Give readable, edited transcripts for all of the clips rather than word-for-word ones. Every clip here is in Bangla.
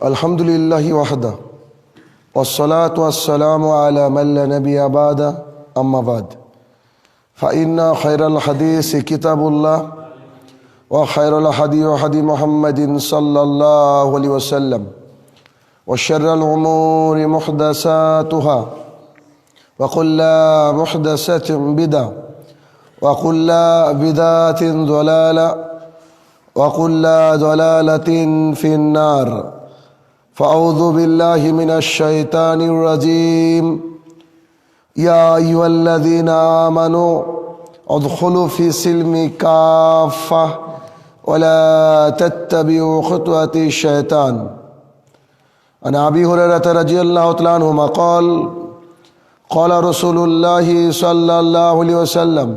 अल्हम्दुलिल्लाहि वहदा वस्सलातु वस्सलामु अला मन ला नबिय्य बअदा अम्मा बाद फ़इन्ना खैरल हदीस किताबुल्लाह व खैरल हदी हदी मुहम्मदिन सल्लल्लाहु अलैहि वसल्लम व शर्रल उमूरि मुहदसातुहा व कुल्लु मुहदसतिन बिदअ व कुल्लु बिदअतिन ज़लाला व कुल्लु ज़लालतिन फिन्नार फ़अऊज़ु बिल्लाहि मिनश शैतानिर रजीम या अय्युहल्लज़ीना आमनू उद्खुलू फ़ी सिल्मि काफ़्फ़ा वला तत्तबिऊ खुतवतिश शैतान। अन अबी हुरैरह रज़ियल्लाहु तआला अन्हु क़ाल क़ाल रसूलुल्लाहि सल्लल्लाहु अलैहि वसल्लम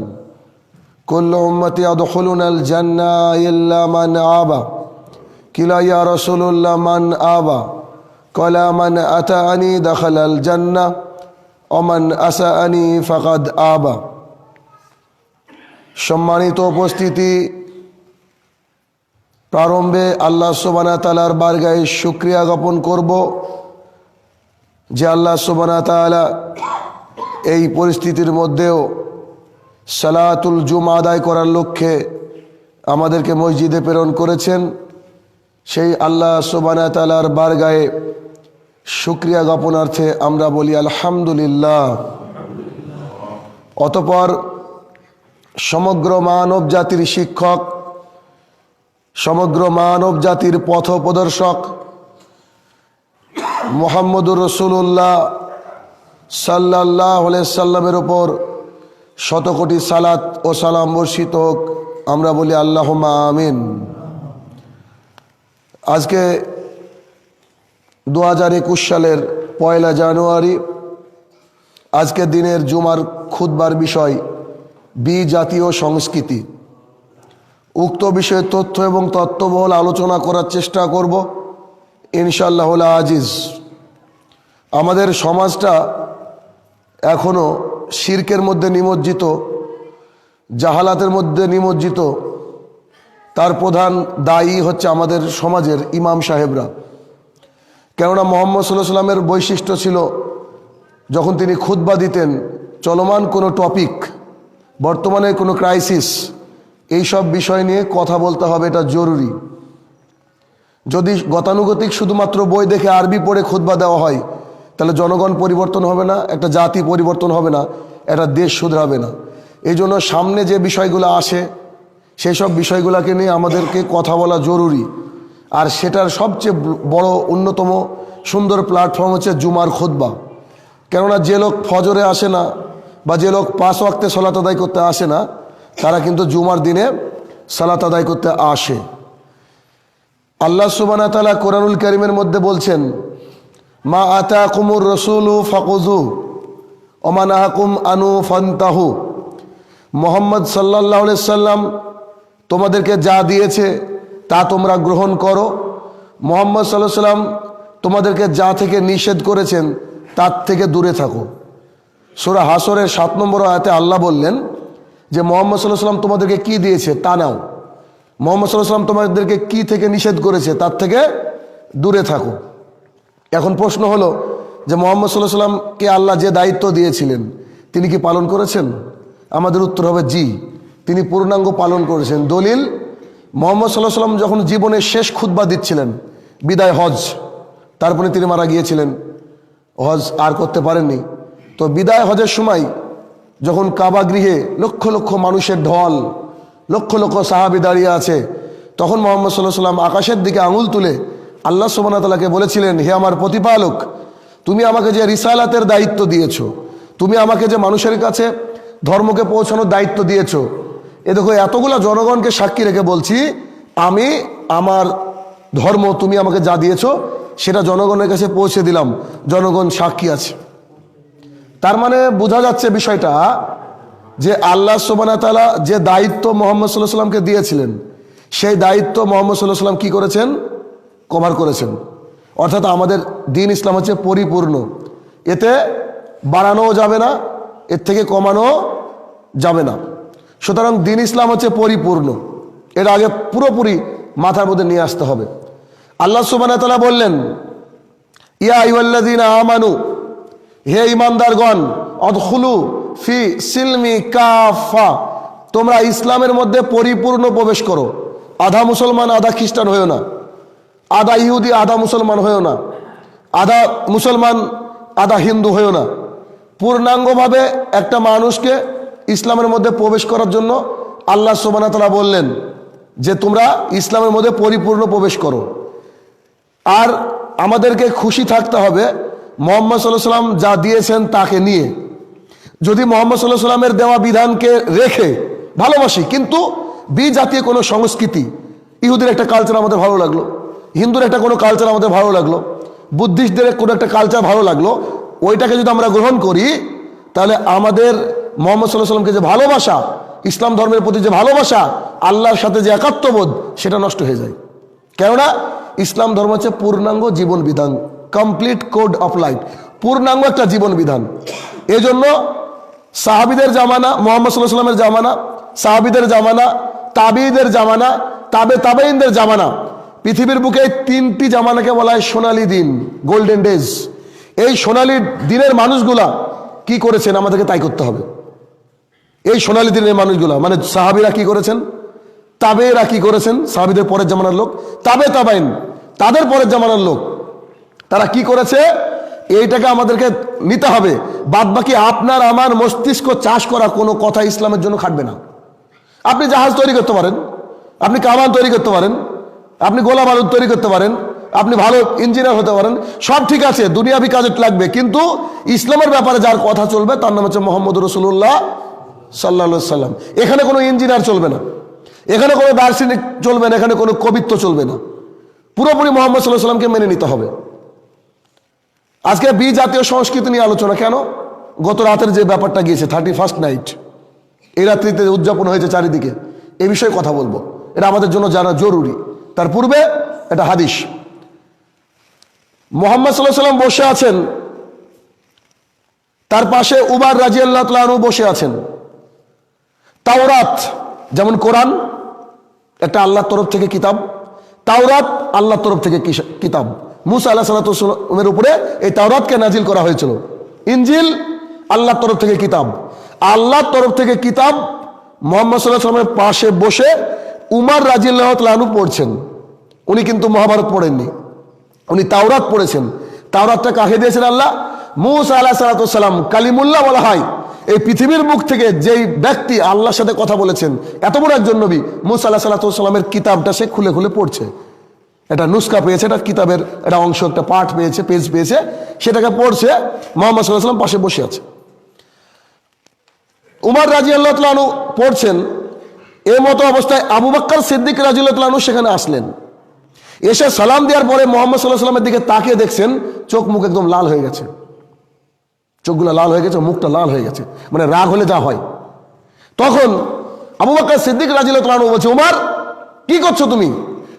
कुल्लु उम्मती यदखुलूनल जन्नह इल्ला मन आबा किला या रसूलुल्लाह मन आबा क़ाला मन अताअनी दखलल जन्नह व मन असाअनी फ़क़द आबा। सम्मानित उपस्थिति, प्रारम्भे आल्लाह सुबहानाहु व ताआलार बारगाहे शुक्रिया ज्ञापन करब जे आल्लाह सुबहानाहु व ताआला এই পরিস্থিতির মধ্যেও সালাতুল জুমা আদায় করার লক্ষ্যে আমাদেরকে মসজিদে প্রেরণ করেছেন। সেই আল্লাহ সুবহানাহু ওয়া তাআলার বারগাহে শুকরিয়া জ্ঞাপনার্থে আমরা বলি আলহামদুলিল্লাহ। অতঃপর সমগ্র মানব জাতির শিক্ষক, সমগ্র মানব জাতির পথপ্রদর্শক মুহাম্মদুর রাসূলুল্লাহ সাল্লাল্লাহু আলাইহি সাল্লামের উপর শত কোটি সালাত ও সালাম বর্ষিত হোক, আমরা বলি আল্লাহুম্মা আমিন। আজকে 2021 সালের 1 জানুয়ারি, আজকের দিনের জুমার খুতবার বিষয় বিজাতীয় সংস্কৃতি। উক্ত বিষয়ে তথ্য এবং তত্ত্ববহুল আলোচনা করার চেষ্টা করব ইনশাআল্লাহুল আজিজ। আমাদের সমাজটা এখনো শিরকের মধ্যে নিমজ্জিত, জাহালাতের মধ্যে নিমজ্জিত। তার প্রধান দায়ী হচ্ছে আমাদের সমাজের ইমাম সাহেবরা। কেননা মুহাম্মদ সাল্লাল্লাহু আলাইহি ওয়াসাল্লামের বৈশিষ্ট্য ছিল, যখন তিনি খুতবা দিতেন, চলমান কোনো টপিক, বর্তমানে কোনো ক্রাইসিস, এইসব বিষয় নিয়ে কথা বলতে হবে, এটা জরুরি। যদি গতানুগতিক শুধুমাত্র বই দেখে আরবি পড়ে খুতবা দেওয়া হয়, তাহলে জনগণ পরিবর্তন হবে না, একটা জাতি পরিবর্তন হবে না, একটা দেশ শুধরাবে না। এই জন্য সামনে যে বিষয়গুলো আসে সেই সব বিষয়গুলোকে নিয়ে আমাদেরকে কথা বলা জরুরি। আর সেটার সবচেয়ে বড় অন্যতম সুন্দর প্ল্যাটফর্ম হচ্ছে জুমার খুতবা। কেননা যে লোক ফজরে আসে না বা যে লোক 5 ওয়াক্তে সালাত আদায় করতে আসে না, তারা কিন্তু জুমার দিনে সালাত আদায় করতে আসে। আল্লাহ সুবহানাহু ওয়া তাআলা কোরআনুল কারীমের মধ্যে বলছেন, মা আতাকুমুর রাসূলু ফাকুযু ওয়া মা নাহাকুম আনহু ফান্তাহু। মুহাম্মদ সাল্লাল্লাহু আলাইহি সাল্লাম তোমাদেরকে যা দিয়েছে তা তোমরা গ্রহণ করো। মুহাম্মদ সাল্লাল্লাহু আলাইহি সাল্লাম তোমাদেরকে যা থেকে নিষেধ করেছেন তার থেকে দূরে থাকো। সূরা হাসরের 7 নম্বর আয়াতে আল্লাহ বললেন যে মুহাম্মদ সাল্লাল্লাহু আলাইহি সাল্লাম তোমাদেরকে কি দিয়েছে তা নাও, মুহাম্মদ সাল্লাল্লাহু আলাইহি সাল্লাম তোমাদেরকে কি থেকে নিষেধ করেছে তার থেকে দূরে থাকো। এখন প্রশ্ন হলো যে মুহাম্মদ সাল্লাল্লাহু আলাইহি সাল্লামকে আল্লাহ যে দায়িত্ব দিয়েছিলেন তিনি কি পালন করেছেন? আমাদের উত্তর হবে জি, তিনি পূর্ণাঙ্গ পালন করেছেন। দলিল, মুহাম্মদ সাল্লাল্লাহু আলাইহি সাল্লাম যখন জীবনের শেষ খুতবা দিচ্ছিলেন, বিদায় হজ, তারপরে তিনি মারা গিয়েছিলেন, হজ আর করতে পারেননি। তো বিদায় হজের সময় যখন কাবা গৃহে লক্ষ লক্ষ মানুষের ঢল, লক্ষ লক্ষ সাহাবী দাঁড়িয়ে আছে, তখন মুহাম্মদ সাল্লাল্লাহু আলাইহি সাল্লাম আকাশের দিকে আঙুল তুলে আল্লাহ সুবহানাহু ওয়া তাআলাকে বলেছিলেন, হে আমার প্রতিপালক, তুমি আমাকে যে রিসালাতের দায়িত্ব দিয়েছো, তুমি আমাকে যে মানুষের কাছে ধর্মকে পৌঁছানোর দায়িত্ব দিয়েছো, এ দেখো এতগুলো জনগণকে সাক্ষী রেখে বলছি, আমি আমার ধর্ম তুমি আমাকে যা দিয়েছো সেটা জনগণের কাছে পৌঁছে দিলাম, জনগণ সাক্ষী আছে। তার মানে বোঝা যাচ্ছে বিষয়টা যে আল্লাহ সুবহানাহু ওয়া তাআলা যে দায়িত্ব মুহাম্মদ সাল্লাল্লাহু আলাইহি সাল্লামকে দিয়েছিলেন, সেই দায়িত্ব মুহাম্মদ সাল্লাল্লাহু আলাইহি সাল্লাম কি করেছেন? কভার করেছেন। অর্থাৎ আমাদের দ্বীন ইসলাম হচ্ছে পরিপূর্ণ, এতে বাড়ানোও যাবে না, এর থেকে কমানো যাবে না। সুতরাং দ্বীন ইসলাম হচ্ছে পরিপূর্ণ, এটা আগে পুরোপুরি মাথার মধ্যে নিয়ে আসতে হবে। আল্লাহ সুবহানাহু ওয়া তাআলা বললেন, ইয়া আইয়ুহাল্লাযীনা আমানু, হে ঈমানদারগণ, আদখুলু ফি সিলমি কাফা, তোমরা ইসলামের মধ্যে পরিপূর্ণ প্রবেশ করো। আধা মুসলমান আধা খ্রিস্টান হয়েও না, আধা ইহুদি আধা মুসলমান হয়েও না, আধা মুসলমান আধা হিন্দু হয়েও না। পূর্ণাঙ্গভাবে একটা মানুষকে ইসলামের মধ্যে প্রবেশ করার জন্য আল্লাহ সুবহানাহু ওয়া তাআলা বললেন যে তোমরা ইসলামের মধ্যে পরিপূর্ণ প্রবেশ করো। আর আমাদেরকে খুশি থাকতে হবে মুহাম্মদ সাল্লাল্লাহু আলাইহি ওয়াসাল্লাম যা দিয়েছেন তাকে নিয়ে। যদি মুহাম্মদ সাল্লাল্লাহু আলাইহি ওয়াসাল্লামের দেওয়া বিধানকে রেখে ভালোবাসি, কিন্তু বিজাতীয় কোনো সংস্কৃতি, ইহুদের একটা কালচার আমাদের ভালো লাগলো, হিন্দুর একটা কোনো কালচার আমাদের ভালো লাগলো, বুদ্ধিস্টদের কোনো একটা কালচার ভালো লাগলো, ওইটাকে যদি আমরা গ্রহণ করি, তাহলে আমাদের মুহাম্মদ সাল্লাল্লাহু আলাইহি ওয়াসাল্লামকে যে ভালোবাসা, ইসলাম ধর্মের প্রতি যে ভালোবাসা, আল্লাহর সাথে যে একাত্মবোধ, সেটা নষ্ট হয়ে যায়। কেননা ইসলাম ধর্ম হচ্ছে পূর্ণাঙ্গ জীবন বিধান, কমপ্লিট কোড অফ লাইফ, পূর্ণাঙ্গ একটা জীবন বিধান। এই জন্য সাহাবিদের জামানা, মুহাম্মদ সাল্লাল্লাহু আলাইহি ওয়াসাল্লামের জামানা, সাহাবিদের জামানা, তাবিঈদের জামানা, তাবেঈনদের জামানা, পৃথিবীর বুকে তিনটি জামানাকে বলা হয় সোনালী দিন, গোল্ডেন ডেজ। এই সোনালী দিনের মানুষগুলা কি করেছেন, আমাদেরকে তাই করতে হবে। এই সোনালী দিনের মানুষগুলা মানে সাহাবীরা কি করেছেন, তাবেঈরা কি করেছেন, সাহাবীদের পরের জামানার লোক, তাবেঈন তাদের পরের জামানার লোক, তারা কি করেছে, এইটাকে আমাদেরকে নিতে হবে। বাদ বাকি আপনার আমার মস্তিষ্ক চাষ করা কোনো কথা ইসলামের জন্য খাটবে না। আপনি জাহাজ তৈরি করতে পারেন, আপনি কামান তৈরি করতে পারেন, আপনি গোলা বারুদ তৈরি করতে পারেন, আপনি ভালো ইঞ্জিনিয়ার হতে পারেন, সব ঠিক আছে, দুনিয়াবি কাজে লাগবে, কিন্তু ইসলামের ব্যাপারে যার কথা চলবে তার নাম হচ্ছে মুহাম্মদুর রাসূলুল্লাহ সাল্লাল্লাহু আলাইহি সাল্লাম। এখানে কোনো ইঞ্জিনিয়ার চলবে না, এখানে কোনো দার্শনিক চলবে না, এখানে কোনো কবিত্ব চলবে না, পুরোপুরি মুহাম্মদ সাল্লাল্লাহু আলাইহি সাল্লামকে মেনে নিতে হবে। আজকে বিজাতীয় সংস্কৃতি নিয়ে আলোচনা কেন? গত রাতের যে ব্যাপারটা গিয়েছে 31st নাইট, এই রাত্রিতে উদযাপন হয়েছে চারিদিকে, এই বিষয়ে কথা বলবো, এটা আমাদের জন্য জানা জরুরি। তার পূর্বে এটা হাদিস। মুহাম্মদ সাল্লাল্লাহু আলাইহি সাল্লাম বসে আছেন, তার পাশে উমর রাদিয়াল্লাহু তাআলা আনহু বসে আছেন। তাওরাত যেমন কোরআন একটা আল্লাহর তরফ থেকে কিতাব, তাওরাত আল্লাহর তরফ থেকে কিতাব, মুসা আলাইহিস সালামের উপরে এই তাওরাতকে নাজিল করা হয়েছিল। ইনজিল আল্লাহর তরফ থেকে কিতাব, আল্লাহর তরফ থেকে কিতাব মুহাম্মদ সাল্লাল্লাহু আলাইহি সাল্লামের পাশে বসে উমর রাদিয়াল্লাহু তাআলা আনহু পড়ছেন। উনি কিন্তু মহাভারত পড়েননি, উনি তাওরাত পড়েছেন। তাওরাতটা কাকে দিয়েছেন আল্লাহ? মুসা আলাইহিস সালাম, কালিমুল্লাহ বলা হয়। এই পৃথিবীর মুখ থেকে যেই ব্যক্তি আল্লাহর সাথে কথা বলেছেন, এত বড় একজন নবী, মুসা আলাইহিস সালামের কিতাবটা সে খুলে খুলে পড়ছে। এটা নুসকা পেয়েছে, এটা কিতাবের একটা অংশ, একটা পার্ট পেয়েছে, পেজ পেয়েছে, সেটাকে পড়ছে। মুহাম্মদ সাল্লাল্লাহু আলাইহি সাল্লাম পাশে বসে আছে। উমর রাদিয়াল্লাহু তাআলা আনহু পড়ছেন। এই মতো অবস্থায় আবু বকর সিদ্দিক রাদিয়াল্লাহু তাআলা আনহু সেখানে আসলেন। এসে সালাম দেওয়ার পরে মুহাম্মদ সাল্লাল্লাহু আলাইহি সাল্লামের দিকে তাকিয়ে দেখছেন চোখ মুখ একদম লাল হয়ে গেছে, চোখগুলো লাল হয়ে গেছে, মুখটা লাল হয়ে গেছে, মানে রাগ হলে যা হয়। তখন আবু বকর সিদ্দিক রাদিয়াল্লাহু তাআলা আনহু বলছে, উমর কি করছো তুমি?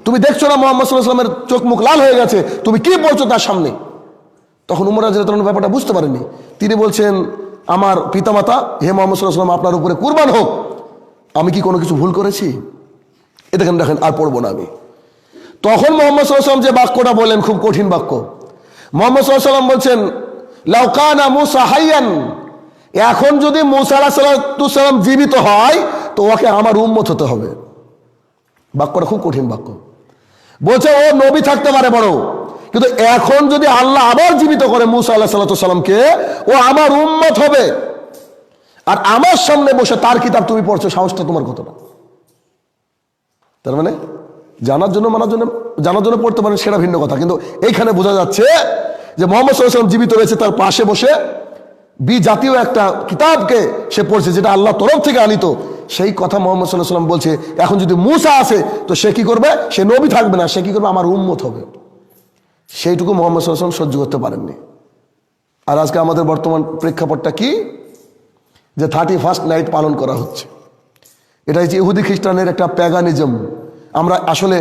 তুমি দেখছো না মুহাম্মদ সাল্লাল্লাহু আলাইহি সাল্লামের চোখ মুখ লাল হয়ে গেছে, তুমি কি বলছো তার সামনে? তখন উমর রাদিয়াল্লাহু তাআলা ব্যাপারটা বুঝতে পারেননি। তিনি বলছেন, আমার পিতামাতা হে মুহাম্মদ সাল্লাল্লাহু আলাইহি সাল্লাম আপনার উপরে কুরবান হোক, আমি কি কোনো কিছু ভুল করেছি? দেখেন আর পড়বো না আমি। তখন মুহাম্মদ সাল্লাল্লাহু আলাইহি সাল্লাম যে বাক্যটা বললেন, খুব কঠিন বাক্য। মুহাম্মদ সাল্লাল্লাহু আলাইহি সাল্লাম বলছেন, লাউ কানা মুসা হাইয়ান, এখন যদি মুসা আলাইহিস সালাম জীবিত হয় তো ওকে আমার উম্মত হতে হবে। বাক্যটা খুব কঠিন বাক্য। বলছে ও নবী থাকতে পারে বড়, কিন্তু এখন যদি আল্লাহ আবার জীবিত করে মুসা আলাইহিস সালামকে, ও আমার উম্মত হবে। আর আমার সামনে বসে তার কিতাব তুমি পড়ছো, সাহসটা তোমার কতটা? তার মানে জানার জন্য পড়তে পারেন, সেটা ভিন্ন কথা, কিন্তু এইখানে বোঝা যাচ্ছে যে মুহাম্মদ সাল্লাল্লাহু আলাইহি ওয়াসাল্লাম জীবিত রয়েছে, তার পাশে বসে জাতীয় একটা কিতাবকে সে পড়ছে, যেটা আল্লাহ তরফ থেকে আনিত। সেই কথা মুহাম্মদ সাল্লাল্লাহু আলাইহি ওয়াসাল্লাম বলছে, এখন যদি মুসা আসে তো সে কি করবে? সে নবী থাকবে না, সে কি করবে? আমার উম্মত হবে। সেইটুকু মুহাম্মদ সাল্লাল্লাহু আলাইহি ওয়াসাল্লাম সহ্য করতে পারেননি। আর আজকে আমাদের বর্তমান প্রেক্ষাপটটা কি? যে 31st নাইট পালন করা হচ্ছে। এটা হচ্ছে ইহুদি খ্রিস্টানের একটা প্যাগানিজম। আমরা আসলে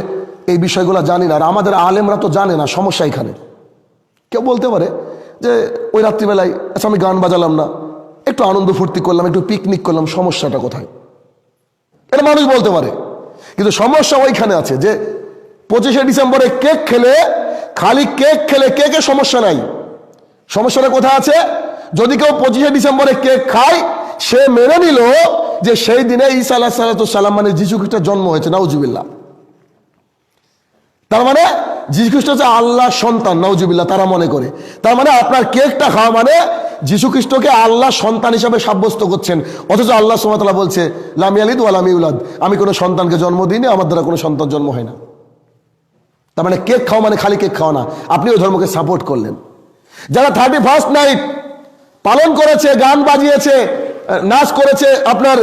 এই বিষয়গুলো জানি না, আর আমাদের আলেমরা তো জানে না। সমস্যা এখানে। কেউ বলতে পারে যে ওই রাত্রিবেলায় আচ্ছা আমি গান বাজালাম না, একটু আনন্দ ফুর্তি করলাম, একটু পিকনিক করলাম, সমস্যাটা কোথায়? এটা মানুষ বলতে পারে, কিন্তু সমস্যা ওইখানে আছে যে 25শে ডিসেম্বরে কেক খেলে, খালি কেক খেলে কেকের সমস্যা নাই, সমস্যাটা কোথায় আছে? যদি কেউ 25শে ডিসেম্বরে কেক খায়, সে মেনে নিল যে সেই দিনে ঈসা আলাইহিস সালাম মানে যীশু খ্রিস্টের জন্ম হয়েছে, নাউজুবিল্লাহ। তার মানে যীশু খ্রিস্ট হচ্ছে আল্লাহর সন্তান, নাউজুবিল্লাহ তারা মনে করে। তার মানে আপনার কেকটা খাওয়া মানে যীশু খ্রিস্টকে আল্লাহ সন্তান হিসাবে সাব্যস্ত করছেন, অথচ আল্লাহ সুবহানাহু ওয়া তাআলা বলছে লাম ইয়ালিদ ওয়া লাম ইউলাদ, আমি কোনো সন্তানকে জন্ম দিইনি, আমার দ্বারা কোনো সন্তান জন্ম হয় না। তার মানে কেক খাওয়া মানে খালি কেক খাওয়া না, আপনি ওই ধর্মকে সাপোর্ট করলেন। যারা 31st নাইট পালন করেছে, গান বাজিয়েছে, নাচ করেছে, আপনার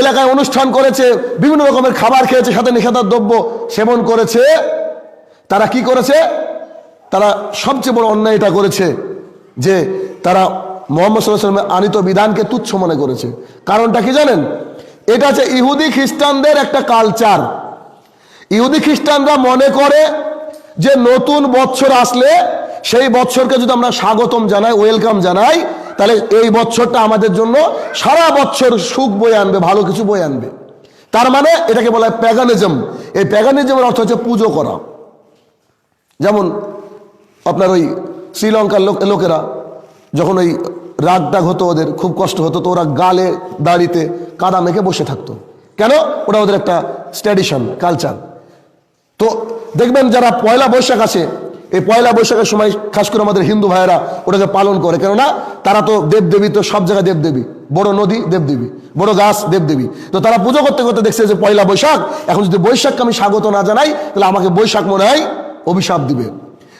এলাকায় অনুষ্ঠান করেছে, বিভিন্ন রকমের খাবার খেয়েছে, সাথে নেশাদার দ্রব্য সেবন করেছে, তারা কি করেছে? তারা সবচেয়ে বড় অন্যায় এটা করেছে যে তারা মুহাম্মদ সাল্লাল্লাহু আলাইহি ওয়াসাল্লামের আনিত বিধানকে তুচ্ছ মনে করেছে। কারণটা কি জানেন? এটা হচ্ছে ইহুদি খ্রিস্টানদের একটা কালচার। ইহুদি খ্রিস্টানরা মনে করে যে নতুন বছর আসলে সেই বছরকে যদি আমরা স্বাগতম জানাই, ওয়েলকাম জানাই, তাহলে এই বছরটা আমাদের জন্য সারা বছর সুখ বয়ে আনবে, ভালো কিছু বয়ে আনবে। তার মানে এটাকে বলা হয় প্যাগানিজম। এই প্যাগানিজমের অর্থ হচ্ছে পুজো করা। যেমন আপনার ওই শ্রীলঙ্কার লোকেরা যখন ওই রাগ টাগ হতো, ওদের খুব কষ্ট হতো, তো ওরা গালে দাড়িতে কাদা মেখে বসে থাকতো। কেন? ওটা ওদের একটা ট্র্যাডিশন, কালচার। তো দেখবেন যারা পয়লা বৈশাখ আছে, এই পয়লা বৈশাখের সময় খাস করে আমাদের হিন্দু ভাইয়েরা ওটাকে পালন করে, কেননা তারা তো দেবদেবী, তো সব জায়গায় দেবদেবী, বড় নদী দেবদেবী, বড় গাছ দেবদেবী, তো তারা পুজো করতে করতে দেখছে যে পয়লা বৈশাখ, এখন যদি বৈশাখকে আমি স্বাগত না জানাই তাহলে আমাকে বৈশাখ মনে হয় অভিশাপ দিবে।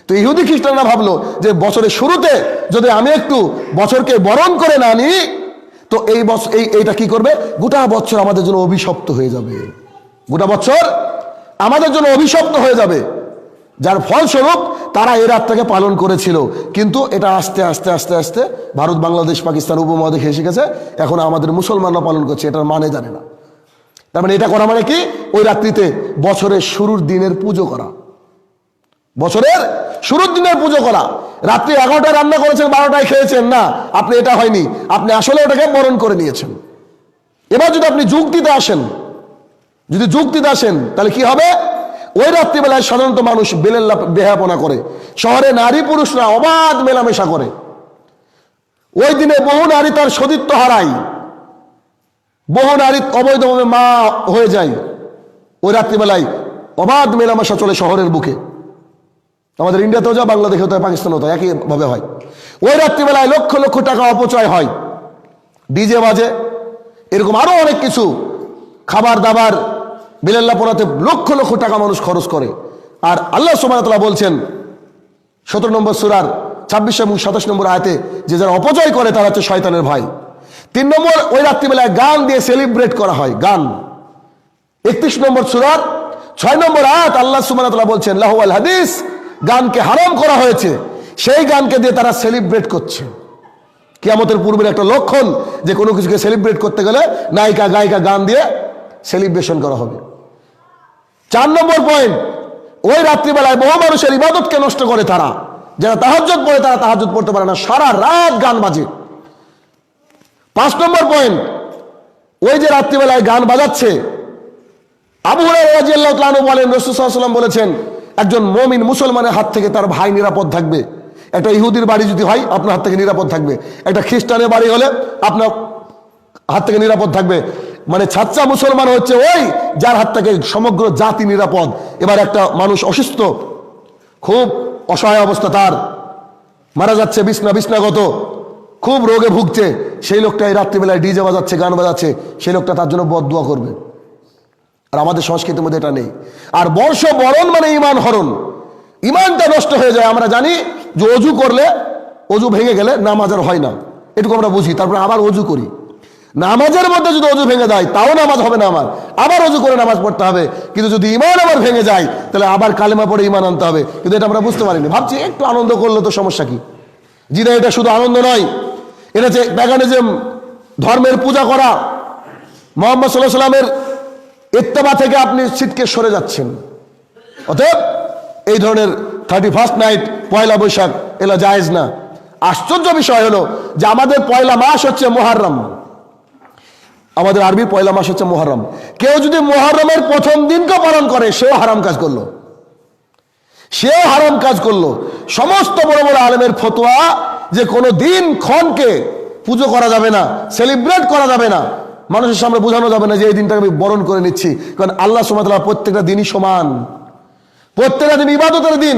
তো ইহুদি খ্রিস্টানরা ভাবলো যে বছরের শুরুতে যদি আমি একটু বছরকে বরণ করে না নিই, তো এই বছর এইটা কি করবে, গোটা বছর আমাদের জন্য অভিশপ্ত হয়ে যাবে, গোটা বছর আমাদের জন্য অভিশপ্ত হয়ে যাবে। যার ফলস্বরূপ তারা এই রাতটাকে পালন করেছিল। কিন্তু এটা আস্তে আস্তে আস্তে আস্তে ভারত, বাংলাদেশ, পাকিস্তান উপমহাদেশে এসে গেছে, এখন আমাদের মুসলমানরা পালন করছে, এটার মানে জানে না। তার মানে এটা করা মানে কি? ওই রাত্রিতে বছরের শুরুর দিনের পুজো করা, বছরের শুরুর দিনের পুজো করা। রাত্রি 11টায় রান্না করেছেন, 12টায় খেয়েছেন না, আপনি এটা হয়নি, আপনি আসলে ওটাকে বরণ করে নিয়েছেন। এবার যদি আপনি যুক্তিতে আসেন, যদি যুক্তিতে আসেন তাহলে কি হবে? ওই রাত্রিবেলায় সাধারণত মানুষ বেহাপনা করে, শহরে নারী পুরুষরা অবাধ মেলামেশা করে, ওই দিনে বহু নারী তার সতীত্ব হারায়, বহু নারী অবৈধভাবে মা হয়ে যায়। ওই রাত্রিবেলায় অবাধ মেলামেশা চলে শহরের বুকে। আমাদের ইন্ডিয়াতেও যা, বাংলাদেশেও তাই, পাকিস্তানেও তাই, একইভাবে হয়। ওই রাত্রিবেলায় লক্ষ লক্ষ টাকা অপচয় হয়, ডিজে বাজে, এরকম আরো অনেক কিছু, খাবার দাবার বিলাল্লা পড়াতে লক্ষ লক্ষ টাকা মানুষ খরচ করে। আর আল্লাহ সুবহানাহু ওয়া তাআলা বলছেন 17 নম্বর সূরার 26 এবং 27 নম্বর আয়াতে যে যারা অপচয় করে তারা হচ্ছে শয়তানের ভাই। 3 নম্বর, ওই রাত্রিবেলায় গান দিয়ে সেলিব্রেট করা হয়, গান। 31 নম্বর সূরার 6 নম্বর আয়াত আল্লাহ সুবহানাহু ওয়া তাআলা বলছেন লাহুল হাদিস, গানকে হারাম করা হয়েছে, সেই গানকে দিয়ে তারা সেলিব্রেট করছে। কিয়ামতের পূর্বের একটা লক্ষণ যে কোনো কিছুকে সেলিব্রেট করতে গেলে নায়িকা গায়িকা গান দিয়ে সেলিব্রেশন করা হবে। 4 নম্বর পয়েন্ট, ওই রাত্রিবেলায় বহু মানুষের ইবাদতকে নষ্ট করে তারা, যারা তাহাজ্জুদ পড়ে তারা তাহাজ্জুদ পড়তে পারে না, সারা রাত গান বাজে। 5 নম্বর পয়েন্ট, ওই যে রাত্রিবেলায় গান বাজাচ্ছে, আবু হুরায়রা রাদিয়াল্লাহু তাআলা আনহু বলেন রাসূল সাল্লাল্লাহু আলাইহি ওয়াসাল্লাম বলেছেন একজন মুমিন মুসলমানের হাত থেকে তার ভাই নিরাপদ থাকবে। একটা ইহুদির বাড়ি যদি হয় আপনার হাত থেকে নিরাপদ থাকবে, একটা খ্রিস্টানের বাড়ি হলে আপনার হাত থেকে নিরাপদ থাকবে। মানে ছাত্রা মুসলমান হচ্ছে ওই যার হাত থেকে সমগ্র জাতি নিরাপদ। এবার একটা মানুষ অসুস্থ, খুব অসহায় অবস্থা, তার মারা যাচ্ছে, বিছনাগত, খুব রোগে ভুগছে, সেই লোকটা এই রাত্রিবেলায় ডিজে বাজাচ্ছে, গান বাজাচ্ছে, সেই লোকটা তার জন্য বদদুয়া করবে। আর আমাদের সংস্কৃতির মধ্যে এটা নেই। আর বর্ষ বরণ মানে ইমান হরণ, ইমানটা নষ্ট হয়ে যায়। আমরা জানি যে অজু করলে, অজু ভেঙে গেলে নামাজ আর হয় না, এটুকু আমরা বুঝি, তারপরে আবার অজু করি। নামাজের মধ্যে যদি অজু ভেঙে যায় তাও নামাজ হবে না আমার, আবার অজু করে নামাজ পড়তে হবে। কিন্তু যদি ইমান আবার ভেঙে যায় তাহলে আবার কালেমা পড়ে ইমান আনতে হবে। কিন্তু এটা আমরা বুঝতে পারিনি, ভাবছি একটু আনন্দ করলে তো সমস্যা কি। জি না, এটা শুধু আনন্দ নয়, এটা যে প্যাগানিজম, ধর্মের পূজা করা। মুহাম্মদ সাল্লাল্লাহু আলাইহি ওয়াসাল্লামের ইত্তেবা থেকে আপনি ছিটকে সরে যাচ্ছেন। অতএব এই ধরনের 31st নাইট, পয়লা বৈশাখ, এগুলো জায়েজ না। আশ্চর্য বিষয় হলো যে আমাদের পয়লা মাস হচ্ছে মুহররম, আমাদের আরবি পয়লা মাস হচ্ছে মুহররম। কেউ যদি মুহররমের প্রথম দিনকে পালন করে সেও হারাম কাজ করলো। সেও হারাম কাজ করলো। সমস্ত বড় বড় আলেমের ফতোয়া যে কোনো দিন ক্ষণকে পুজো করা যাবে না, সেলিব্রেট করা যাবে না, মানুষের সামনে বোঝানো যাবে না যে এই দিনটাকে আমি বরণ করে নিচ্ছি, কারণ আল্লাহ সুবহানাহু ওয়া তাআলা প্রত্যেকটা দিনই সমান, প্রত্যেকটা দিন ইবাদতের দিন।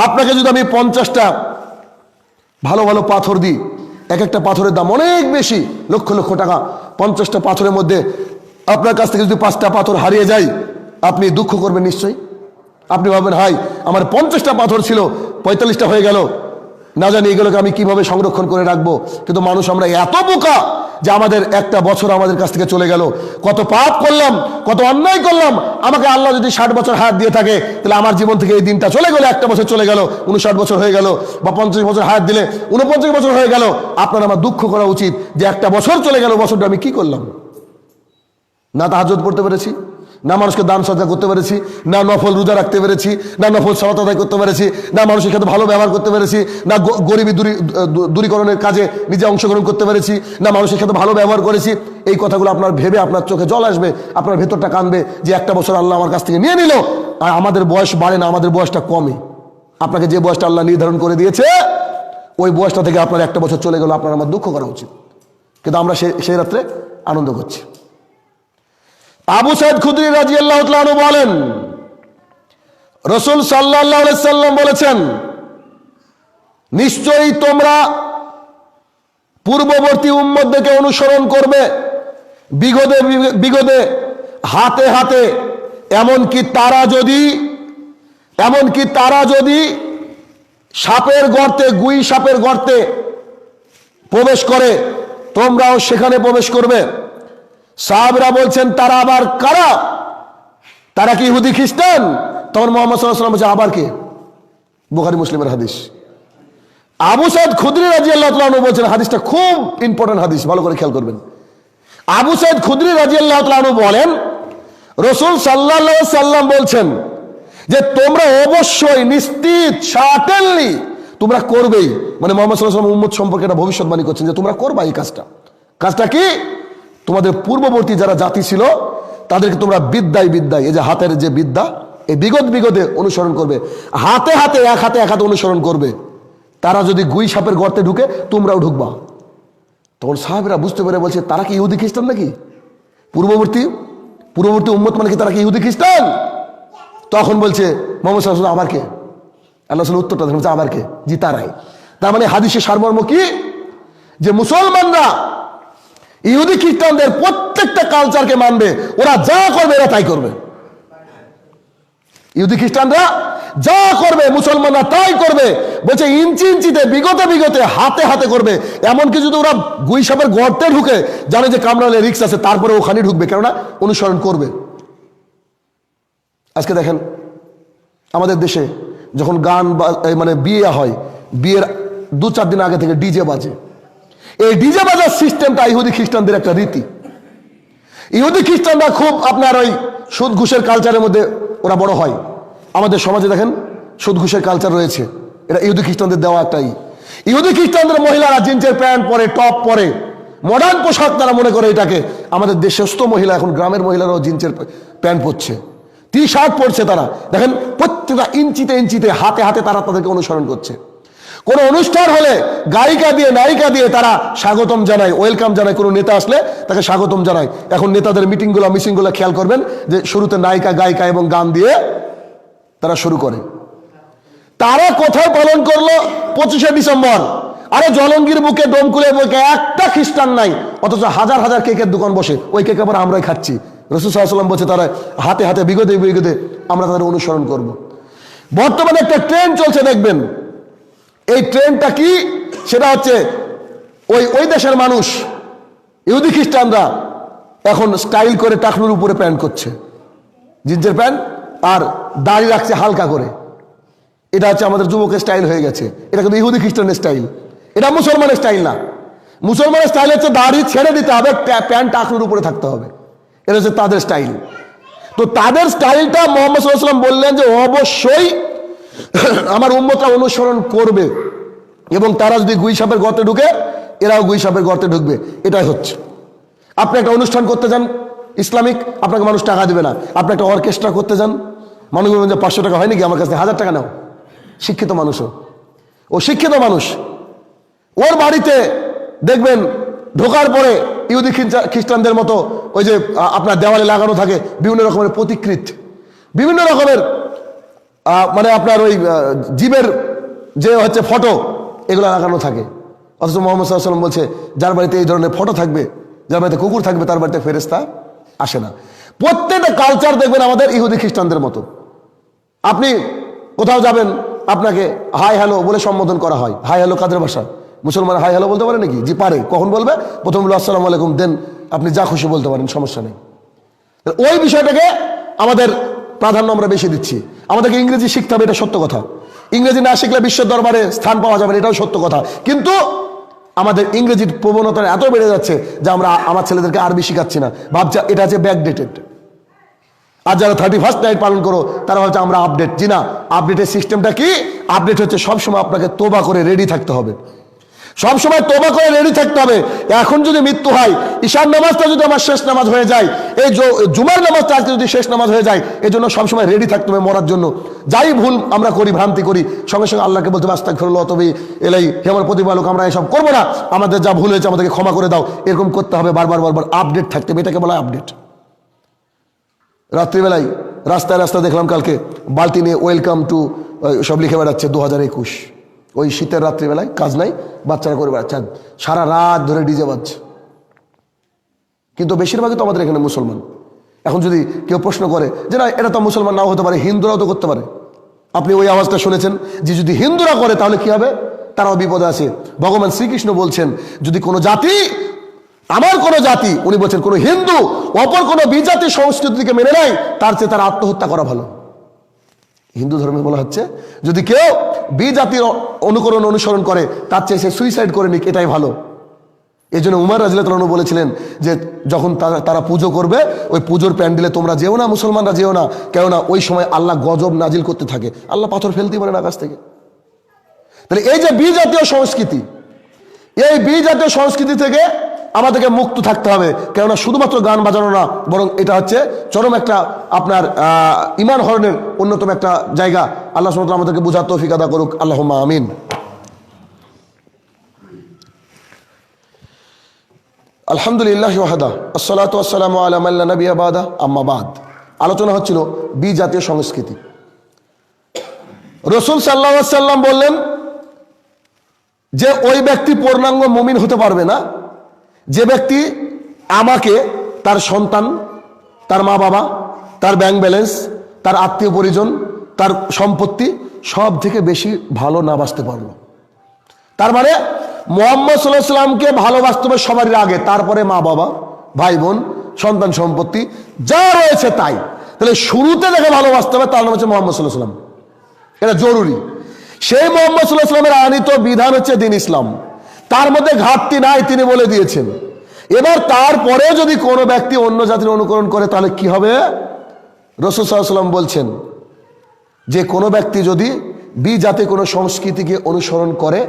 আপনাকে যদি আমি 50টা ভালো ভালো পাথর দিই, এক একটা পাথরের দাম অনেক বেশি, লক্ষ লক্ষ টাকা, 50টা পাথরের মধ্যে আপনার কাছ থেকে যদি 5টা পাথর হারিয়ে যায়, আপনি দুঃখ করবেন নিশ্চয়ই। আপনি ভাববেন, হাই আমার 50টা পাথর ছিল, 45টা হয়ে গেল, না জানি এগুলোকে আমি কিভাবে সংরক্ষণ করে রাখবো। কিন্তু মানুষ আমরা এত বোকা যে আমাদের একটা বছর আমাদের কাছ থেকে চলে গেল, কত পাপ করলাম, কত অন্যায় করলাম। আমাকে আল্লাহ যদি 60 বছর হায়াত দিয়ে থাকে, তাহলে আমার জীবন থেকে এই দিনটা চলে গেল, একটা বছর চলে গেল, 59 বছর হয়ে গেল, বা 50 বছর হায়াত দিলে 49 বছর হয়ে গেল। আপনার আমার দুঃখ করা উচিত যে একটা বছর চলে গেল, বছরটা আমি কি করলাম? না তাহাজ্জুদ পড়তে পেরেছি, না মানুষকে দান সদকা করতে পেরেছি, না নফল রোজা রাখতে পেরেছি, না নফল সালাত আদায় করতে পেরেছি, না মানুষের সাথে ভালো ব্যবহার করতে পেরেছি, না গরিবী দূরীকরণের কাজে নিজে অংশগ্রহণ করতে পেরেছি, না মানুষের সাথে ভালো ব্যবহার করেছি। এই কথাগুলো আপনার ভেবে আপনার চোখে জল আসবে, আপনার ভেতরটা কাঁদবে যে একটা বছর আল্লাহ আমার কাছ থেকে নিয়ে নিল। আর আমাদের বয়স বাড়ে না, আমাদের বয়সটা কমে। আপনাকে যে বয়সটা আল্লাহ নির্ধারণ করে দিয়েছে, ওই বয়সটা থেকে আপনার একটা বছর চলে গেল, আপনার আমার দুঃখ করা উচিত। কিন্তু আমরা সেই রাত্রে আনন্দ করছি। আবু সাইদ খুদরি রাদিয়াল্লাহু তাআলা আনহু বলেন, রাসূল সাল্লাল্লাহু আলাইহি সাল্লাম বলেছেন, নিশ্চয়ই তোমরা পূর্ববর্তী উম্মতদেরকে অনুসরণ করবে বিগতে বিগতে, হাতে হাতে, এমনকি তারা যদি সাপের গর্তে, গুই সাপের গর্তে প্রবেশ করে, তোমরাও সেখানে প্রবেশ করবে। সাহাবীরা বলছেন, তারা আবার কারা? তারা কি ইহুদি খ্রিস্টান? তখন মুহাম্মদ সাল্লাল্লাহু আলাইহি ওয়াসাল্লাম বলছে, আবার কে? বুখারী মুসলিমের হাদিস। আবু সাইদ খুদরি রাদিয়াল্লাহু তাআলা আনহু বলছেন, হাদিসটা খুব ইম্পর্টেন্ট হাদিস, ভালো করে খেয়াল করবেন। আবু সাইদ খুদরি রাদিয়াল্লাহু তাআলা আনহু বলেন, রাসূল সাল্লাল্লাহু আলাইহি সাল্লাম বলছেন যে তোমরা অবশ্যই, নিশ্চিত, সার্টেনলি তোমরা করবেই। মানে মুহাম্মদ সাল্লাল্লাহু আলাইহি ওয়াসাল্লাম উম্মত সম্পর্কে একটা ভবিষ্যৎবাণী করছেন যে তোমরা করবা এই কাজটা। কাজটা কি? তোমাদের পূর্ববর্তী যারা জাতি ছিল তাদেরকে তোমরা বিদ্যায়, এই যে হাতের যে বিদ্যা, এই বিগতে অনুসরণ করবে, হাতে হাতে, এক হাতে অনুসরণ করবে। তারা যদি গুই সাপের গর্তে ঢুকে, তোমরাও ঢুকবা। তখন সাহাবীরা বুঝতে পেরে বলছে, তারা কি ইহুদি খ্রিস্টান নাকি? পূর্ববর্তী উম্মত মানে কি তারা কি ইহুদি খ্রিস্টান? তখন বলছে মুহাম্মদ সাল্লাল্লাহু আলাইহি ওয়াসাল্লাম, আবার কে? আল্লাহ রাসূল উত্তরটা দেন, আবার কে? জি তারাই। তার মানে হাদিসের সারমর্ম কি? যে মুসলমানরা ইহুদি খ্রিস্টানদের প্রত্যেকটা কালচারকে মানবে, ওরা যা করবে এরা তাই করবে। ইহুদি খ্রিস্টানরা যা করবে মুসলমানরা তাই করবে। বলছে ইঞ্চিতে, বিগতে, হাতে হাতে করবে। এমনকি যদি ওরা গুই সাপের গর্তে ঢুকে, জানে যে কামড়ালে রিস্ক আছে, তারপরে ওখানে ঢুকবে, কেননা অনুসরণ করবে। আজকে দেখেন আমাদের দেশে যখন গান মানে বিয়ে হয়, বিয়ের 2-4 দিন আগে থেকে ডিজে বাজে। এই ডিজে বাজার সিস্টেমটা ইহুদি খ্রিস্টানদের একটা রীতি। ইহুদি খ্রিস্টানরা খুব আপনার ওই সুদ ঘুষের কালচারের মধ্যে ওরা বড় হয়। আমাদের সমাজে দেখেন সুদ ঘুষের কালচার রয়েছে, এটা ইহুদি খ্রিস্টানদের দেওয়া একটাই। ইহুদি খ্রিস্টানদের মহিলারা জিন্সের প্যান্ট পরে, টপ পরে, মডার্ন পোশাক তারা মনে করে এটাকে। আমাদের দেশস্থ মহিলা, এখন গ্রামের মহিলারাও জিন্সের প্যান্ট পরছে, টি-শার্ট পরছে। তারা দেখেন প্রত্যেকটা ইঞ্চিতে, হাতে হাতে তারা তাদেরকে অনুসরণ করছে। কোনো অনুষ্ঠান হলে নায়িকা দিয়ে তারা স্বাগতম জানায়, ওয়েলকাম জানায়। কোনো নেতা আসলে তাকে স্বাগতম জানায়। এখন নেতাদের মিটিংগুলো খেয়াল করবেন যে শুরুতে গায়িকা এবং গান দিয়ে তারা শুরু করে। তারা কোথায় পালন করলো? 25শে ডিসেম্বর। আরে জলঙ্গির বুকে, ডোমকুলের বুকে একটা খ্রিস্টান নাই, অথচ হাজার কেকের দোকান বসে। ওই কেক আবার আমরাই খাচ্ছি। রাসূল সাল্লাল্লাহু আলাইহি ওয়াসাল্লাম বলছে, তারা হাতে হাতে, বিগতে আমরা তাদের অনুসরণ করব। বর্তমানে একটা ট্রেন্ড চলছে, দেখবেন। এই ট্রেন্ডটা কি? সেটা হচ্ছে ওই দেশের মানুষ, ইহুদি খ্রিস্টানরা এখন স্টাইল করে টাকনুর উপরে প্যান্ট করছে, জিন্সের প্যান্ট, আর দাড়ি রাখছে হালকা করে। এটা হচ্ছে আমাদের যুবকের স্টাইল হয়ে গেছে। এটা কিন্তু ইহুদি খ্রিস্টানের স্টাইল, এটা মুসলমানের স্টাইল না। মুসলমানের স্টাইল হচ্ছে দাড়ি ছেড়ে দিতে হবে, প্যান্ট টাকনুর উপরে থাকতে হবে। এটা হচ্ছে তাদের স্টাইল। তো তাদের স্টাইলটা মুহাম্মদ সাল্লাল্লাহু আলাইহি ওয়াসাল্লাম বললেন যে অবশ্যই আমার উম্মতরা অনুসরণ করবে, এবং তারা যদি গুই সাপের গর্তে ঢুকে, এরাও গুই সাপের গর্তে ঢুকবে। এটাই হচ্ছে। আপনি একটা অনুষ্ঠান করতে যান ইসলামিক, আপনাকে মানুষ টাকা দিবে না। আপনি একটা অর্কেস্ট্রা করতে যান, মানুষ বলবেন যে 500 টাকা হয় নাকি, আমার কাছে 1000 টাকা নাও। শিক্ষিত মানুষও, ও শিক্ষিত মানুষ, ওর বাড়িতে দেখবেন ঢোকার পরে ইহুদি খ্রিস্টানদের মতো ওই যে আপনার দেওয়ালে লাগানো থাকে বিভিন্ন রকমের প্রতিকৃত, বিভিন্ন রকমের মানে আপনার ওই জীবের যে হচ্ছে ফটো, এগুলো লাগানো থাকে। অথচ মুহাম্মদ সাল্লাল্লাহু আলাইহি ওয়াসাল্লাম বলছে যার বাড়িতে এই ধরনের ফটো থাকবে, যার বাড়িতে কুকুর থাকবে, তার বাড়িতে ফেরেশতা আসে না। প্রত্যেকটা কালচার দেখবেন আমাদের ইহুদি খ্রিস্টানদের মতো। আপনি কোথাও যাবেন, আপনাকে হাই হ্যালো বলে সম্বোধন করা হয়। হাই হ্যালো কাদের ভাষা? মুসলমান হাই হ্যালো বলতে পারে নাকি? জি পারে। কখন বলবে? প্রথম বলবে আসসালামু আলাইকুম, দেন আপনি যা খুশি বলতে পারেন, সমস্যা নেই। ওই বিষয়টাকে আমাদের প্রাধান্য আমরা বেশি দিচ্ছি। আমাদেরকে ইংরেজি শিখতে হবে, এটা সত্য কথা। ইংরেজি না শিখলে বিশ্বের দরবারে স্থান পাওয়া যাবে না, এটাও সত্য কথা। কিন্তু আমাদের ইংরেজির প্রবণতা এত বেড়ে যাচ্ছে যে আমরা আমার ছেলেদেরকে আরবি শিখাচ্ছি না, ভাবছি এটা হচ্ছে ব্যাকডেটেড। আর যারা 31st নাইট পালন করো তারা হচ্ছে আমরা আপডেট। জি না, আপডেটের সিস্টেমটা কি? আপডেট হচ্ছে সবসময় আপনাকে তোবা করে রেডি থাকতে হবে, সবসময় তোবা করে রেডি থাকতে হবে। এখন যদি মৃত্যু হয়, ঈশার নামাজটা যদি আমার শেষ নামাজ হয়ে যায়, এই জুমার নামাজটা আজকে যদি শেষ নামাজ হয়ে যায়, এই জন্য সবসময় রেডি থাকতে হবে মরার জন্য। যাই ভুল আমরা করি, ভ্রান্তি করি, সঙ্গে সঙ্গে আল্লাহকে বলতে হবে আস্তাগফিরুল্লাহ তবে এলাই হে আমার প্রতিপালক, আমরা এসব করবো না, আমাদের যা ভুল হয়েছে আমাদেরকে ক্ষমা করে দাও। এরকম করতে হবে, বারবার বারবার আপডেট থাকতে হবে, এটাকে বলা হয় আপডেট। রাত্রিবেলায় রাস্তায় রাস্তায় দেখলাম কালকে বালতি নিয়ে ওয়েলকাম টু সব লিখে বেড়াচ্ছে 2021। ওই শীতের রাত্রিবেলায় কাজ নাই, বাচ্চারা করে বেড়াচ্ছে, সারা রাত ধরে ডিজে বাজছে। কিন্তু বেশিরভাগই তো আমাদের এখানে মুসলমান। এখন যদি কেউ প্রশ্ন করে যে না এটা তো মুসলমান নাও হতে পারে, হিন্দুরাও তো করতে পারে, আপনি ওই আওয়াজটা শুনেছেন যে যদি হিন্দুরা করে তাহলে কি হবে? তারাও বিপদে আছে। ভগবান শ্রীকৃষ্ণ বলছেন যদি কোনো জাতি, আমার কোন জাতি, উনি বলছেন কোন হিন্দু অপর কোন বিজাতি সংস্কৃতিকে মেনে নেয়, তার চেয়ে তার আত্মহত্যা করা ভালো। হিন্দু ধর্মে বলা হচ্ছে যদি কেউ বিজাতির অনুসরণ করে তার চেয়ে সে সুইসাইড করে নিক, এটাই ভালো। এই জন্য উমর রাদিয়াল্লাহু আনহু বলেছিলেন যে যখন তারা পুজো করবে ওই পুজোর প্যান্ডেলে তোমরা যেও না, মুসলমানরা যেও না, কেননা ওই সময় আল্লাহ গজব নাজিল করতে থাকে। আল্লাহ পাথর ফেলতেই পারেন আকাশ থেকে। তাহলে এই যে বিজাতীয় সংস্কৃতি, এই বিজাতীয় সংস্কৃতি থেকে আমাদেরকে মুক্ত থাকতে হবে। কেননা শুধুমাত্র গান বাজানো না, বরং এটা হচ্ছে চরম একটা আপনার ঈমান হরণের অন্যতম একটা জায়গা। আল্লাহ সুবহানাহু ওয়া তাআলা আমাদেরকে বুঝার তৌফিক আদা করুক, আল্লাহুম্মা আমিন। আলহামদুলিল্লাহ ওয়াহদা, আসসালাতু ওয়াসসালামু আলা মান লা নাবিয়্যা বাদা, আম্মা বাদ। আলোচনা হচ্ছিল বিজাতীয় সংস্কৃতি। রাসূল সাল্লাল্লাহু আলাইহি ওয়াসাল্লাম বললেন যে ওই ব্যক্তি পূর্ণাঙ্গ মুমিন হতে পারবে না যে ব্যক্তি আমাকে, তার সন্তান, তার মা বাবা, তার ব্যাংক ব্যালেন্স, তার আত্মীয় পরিজন, তার সম্পত্তি সব থেকে বেশি ভালো না বাসতে পারলো। তার মানে মুহাম্মদ সাল্লাল্লাহু আলাইহি ওয়াসাল্লামকে ভালোবাসতে হবে সবার আগে, তারপরে মা বাবা, ভাই বোন, সন্তান সম্পত্তি যা রয়েছে তাই। তাহলে শুরুতে দেখে ভালোবাসতে হবে, তার নাম হচ্ছে মুহাম্মদ সাল্লাল্লাহু আলাইহি ওয়াসাল্লাম। এটা জরুরি। সেই মুহাম্মদ সাল্লাল্লাহু আলাইহি ওয়াসাল্লামের আনিত বিধান হচ্ছে দ্বীন ইসলাম, তার মধ্যে ঘাটতি নাই, তিনি বলে দিয়েছেন। এবার তারপরে যদি কোনো ব্যক্তি অন্য জাতির অনুকরণ করে তাহলে কি হবে? রাসূল সাল্লাল্লাহু আলাইহি ওয়াসাল্লাম বলছেন যে কোনো ব্যক্তি যদি বিজাতি কোনো সংস্কৃতিকে অনুসরণ করে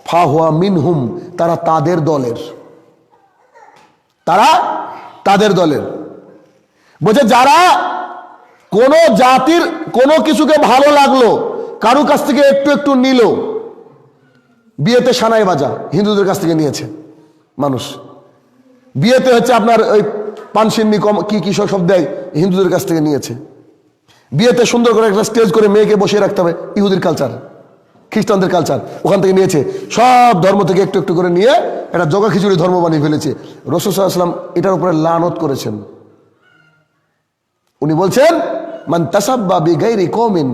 ফাহুয়া মিনহুম, তারা তাদের দলের, তারা তাদের দলের। বলছে যারা কোনো জাতির কোনো কিছুকে ভালো লাগলো, কারো কাছ থেকে একটু একটু নিল, বিয়েতে সানাই বাজা হিন্দুদের কাছ থেকে নিয়েছে মানুষ, বিয়েতে হচ্ছে আপনার ওই পানসিন্নি কি কি সব দেয় হিন্দুদের কাছ থেকে নিয়েছে, বিয়েতে সুন্দর করে একটা স্টেজ করে মেয়েকে বসিয়ে রাখতে হবে ইহুদির কালচার, খ্রিস্টানদের কালচার, ওখান থেকে নিয়েছে। সব ধর্ম থেকে একটু একটু করে নিয়ে একটা জগা খিচুড়ি ধর্ম বানিয়ে ফেলেছে। রাসূল সাল্লাল্লাহু আলাইহি ওয়াসাল্লাম এটার উপরে লানত করেছেন। উনি বলছেন মান তাসাব্বা বিগাইরি কওমিন,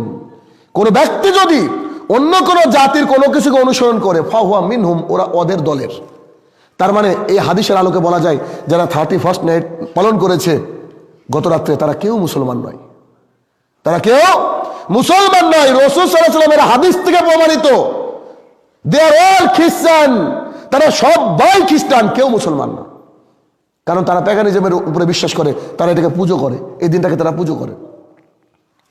কোন ব্যক্তি যদি অন্য কোন জাতির কোনো কিছুকে অনুসরণ করে ফাহুয়া মিনহুম, ওরা ওদের দলের। তার মানে এই হাদিসের আলোকে বলা যায় যারা 31st নাইট পালন করেছে গত রাত্রে, তারা কেউ মুসলমান নয়, তারা কেউ মুসলমান নয়। রাসূল সাল্লাল্লাহু আলাইহি ওয়াসাল্লামের হাদিস থেকে প্রমাণিত, দে আর অল খ্রিস্টান, তারা সবাই খ্রিস্টান, কেউ মুসলমান না। কারণ তারা প্যাগানিজমের উপরে বিশ্বাস করে, তারা এটাকে পুজো করে, এই দিনটাকে তারা পুজো করে।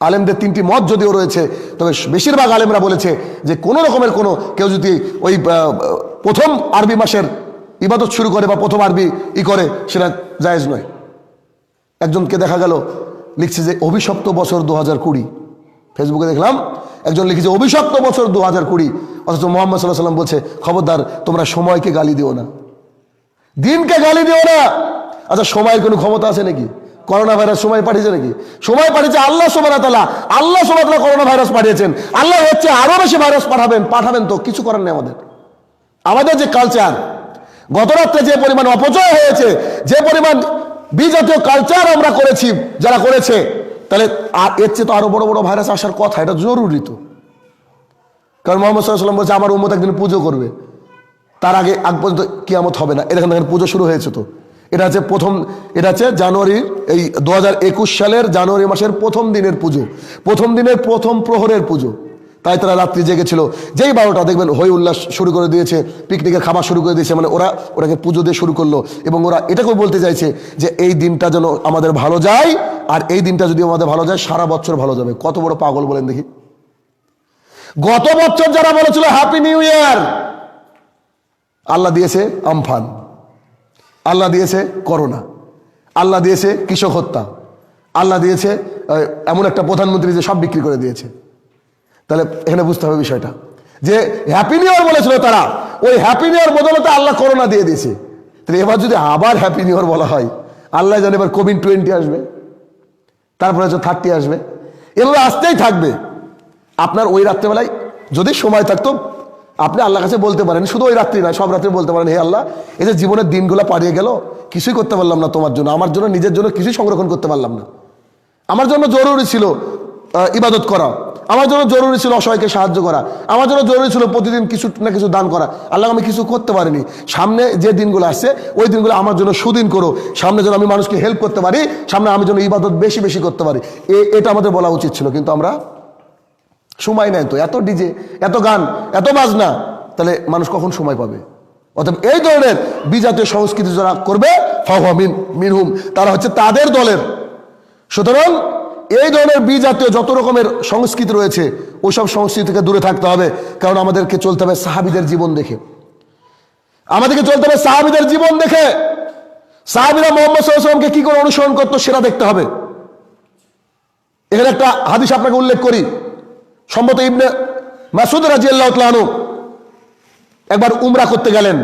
আলেমদের 3টি মত যদিও রয়েছে, তবে বেশিরভাগ আলেমরা বলেছে যে কোনো রকমের কোনো কেউ যদি ওই প্রথম আরবি মাসের ইবাদত শুরু করে বা প্রথম আরবি করে, সেটা জায়েজ নয়। একজনকে দেখা গেল লিখছে যে অভিশপ্ত বছর 2020। ফেসবুকে দেখলাম একজন লিখেছে অভিশপ্ত বছর 2020, অথচ মোহাম্মদ সাল্লাল্লাহু আলাইহি ওয়াসাল্লাম বলছে খবরদার তোমরা সময়কে গালি দিও না, দিনকে গালি দিও না। আচ্ছা, সময়ের কোনো ক্ষমতা আছে নাকি? করোনা ভাইরাস সময় পাঠিয়েছে নাকি? সময় পাঠিয়েছে আল্লাহ সুবহানাহু ওয়া তাআলা। আল্লাহ সুবহানাহু ওয়া তাআলা করোনা ভাইরাস পাঠিয়েছেন। আল্লাহ হচ্ছে আরো বেশি ভাইরাস পাঠাবেন তো, কিছু করার নেই আমাদের যে কালচার, গত রাত্রে যে পরিমাণ অপচয় হয়েছে, যে পরিমাণ বিজাতীয় কালচার আমরা করেছি, যারা করেছে, তাহলে এর চেয়ে তো আরো বড় বড় ভাইরাস আসার কথা, এটা জরুরি তো। কারণ মুহাম্মদ সাল্লাল্লাহু আলাইহি ওয়াসাল্লাম বলছে আমার উম্মত একদিন পুজো করবে, তার আগে পর্যন্ত কিয়ামত হবে না। দেখেন পুজো শুরু হয়েছে তো। এটা হচ্ছে জানুয়ারির এই 2021 সালের জানুয়ারি মাসের প্রথম দিনের পুজো, প্রথম দিনের প্রথম প্রহরের পুজো। তাই তারা রাত্রি জেগেছিল। যেই 12টা দেখবেন হই উল্লাস শুরু করে দিয়েছে, পিকনিকের খাবার শুরু করে দিয়েছে, মানে ওরাকে পুজো দিয়ে শুরু করলো। এবং ওরা এটাকেও বলতে চাইছে যে এই দিনটা যেন আমাদের ভালো যায়, আর এই দিনটা যদি আমাদের ভালো যায় সারা বছর ভালো যাবে। কত বড় পাগল বলেন দেখি। গত বছর যারা বলেছিল হ্যাপি নিউ ইয়ার, আল্লাহ দিয়েছে আমফান, আল্লাহ দিয়েছে করোনা, আল্লাহ দিয়েছে কৃষক হত্যা, আল্লাহ দিয়েছে এমন একটা প্রধানমন্ত্রী যে সব বিক্রি করে দিয়েছে। তাহলে এখানে বুঝতে হবে বিষয়টা যে হ্যাপি নিউ ইয়ার বলেছিল তারা, ওই হ্যাপি নিউ ইয়ার বদলতে আল্লাহ করোনা দিয়ে দিয়েছে। তাহলে এবার যদি আবার হ্যাপি নিউ ইয়ার বলা হয়, আল্লাহ জানে এবার কোভিড-20 আসবে, তারপরে হচ্ছে 30 আসবে, এগুলো আসতেই থাকবে। আপনার ওই রাত্রেবেলায় যদি সময় থাকতো আপনি আল্লাহর কাছে বলতে পারেন, শুধু ওই রাত্রি নয়, সব রাত্রে বলতে পারেন, হে আল্লাহ, এই যে জীবনের দিনগুলো পাড়িয়ে গেল, কিছুই করতে পারলাম না তোমার জন্য, আমার জন্য, নিজের জন্য কিছুই সংরক্ষণ করতে পারলাম না। আমার জন্য জরুরি ছিল ইবাদত করা, আমার জন্য জরুরি ছিল অসহায়কে সাহায্য করা, আমার জন্য জরুরি ছিল প্রতিদিন কিছু না কিছু দান করা। আল্লাহ, আমি কিছু করতে পারিনি। সামনে যে দিনগুলো আসছে ওই দিনগুলো আমার জন্য সুদিন করো, সামনে যেন আমি মানুষকে হেল্প করতে পারি, সামনে আমি যেন ইবাদত বেশি বেশি করতে পারি। এটা আমাদের বলা উচিত ছিল, কিন্তু আমরা সময় নেই তো, এত ডিজে, এত গান, এত বাজনা, তাহলে মানুষ কখন সময় পাবে? অতএব এই ধরনের বিজাতীয় সংস্কৃতি যারা করবে ফাহুয়া মিনহুম, তারা হচ্ছে তাদের দলের। সুতরাং এই ধরনের বিজাতীয় যত রকমের সংস্কৃতি রয়েছে ওইসব সংস্কৃতি থেকে দূরে থাকতে হবে। কারণ আমাদেরকে চলতে হবে সাহাবীদের জীবন দেখে, আমাদেরকে চলতে হবে সাহাবীদের জীবন দেখে। সাহাবীরা মুহাম্মদ সাল্লাল্লাহু আলাইহি ওয়াসাল্লামকে কি করে অনুসরণ করতো সেটা দেখতে হবে। এখানে একটা হাদিস আপনাকে উল্লেখ করি। সম্ভবত ইবনে মাসউদ রাদিয়াল্লাহু তাআলা আনহু একবার উমরা করতে গেলেন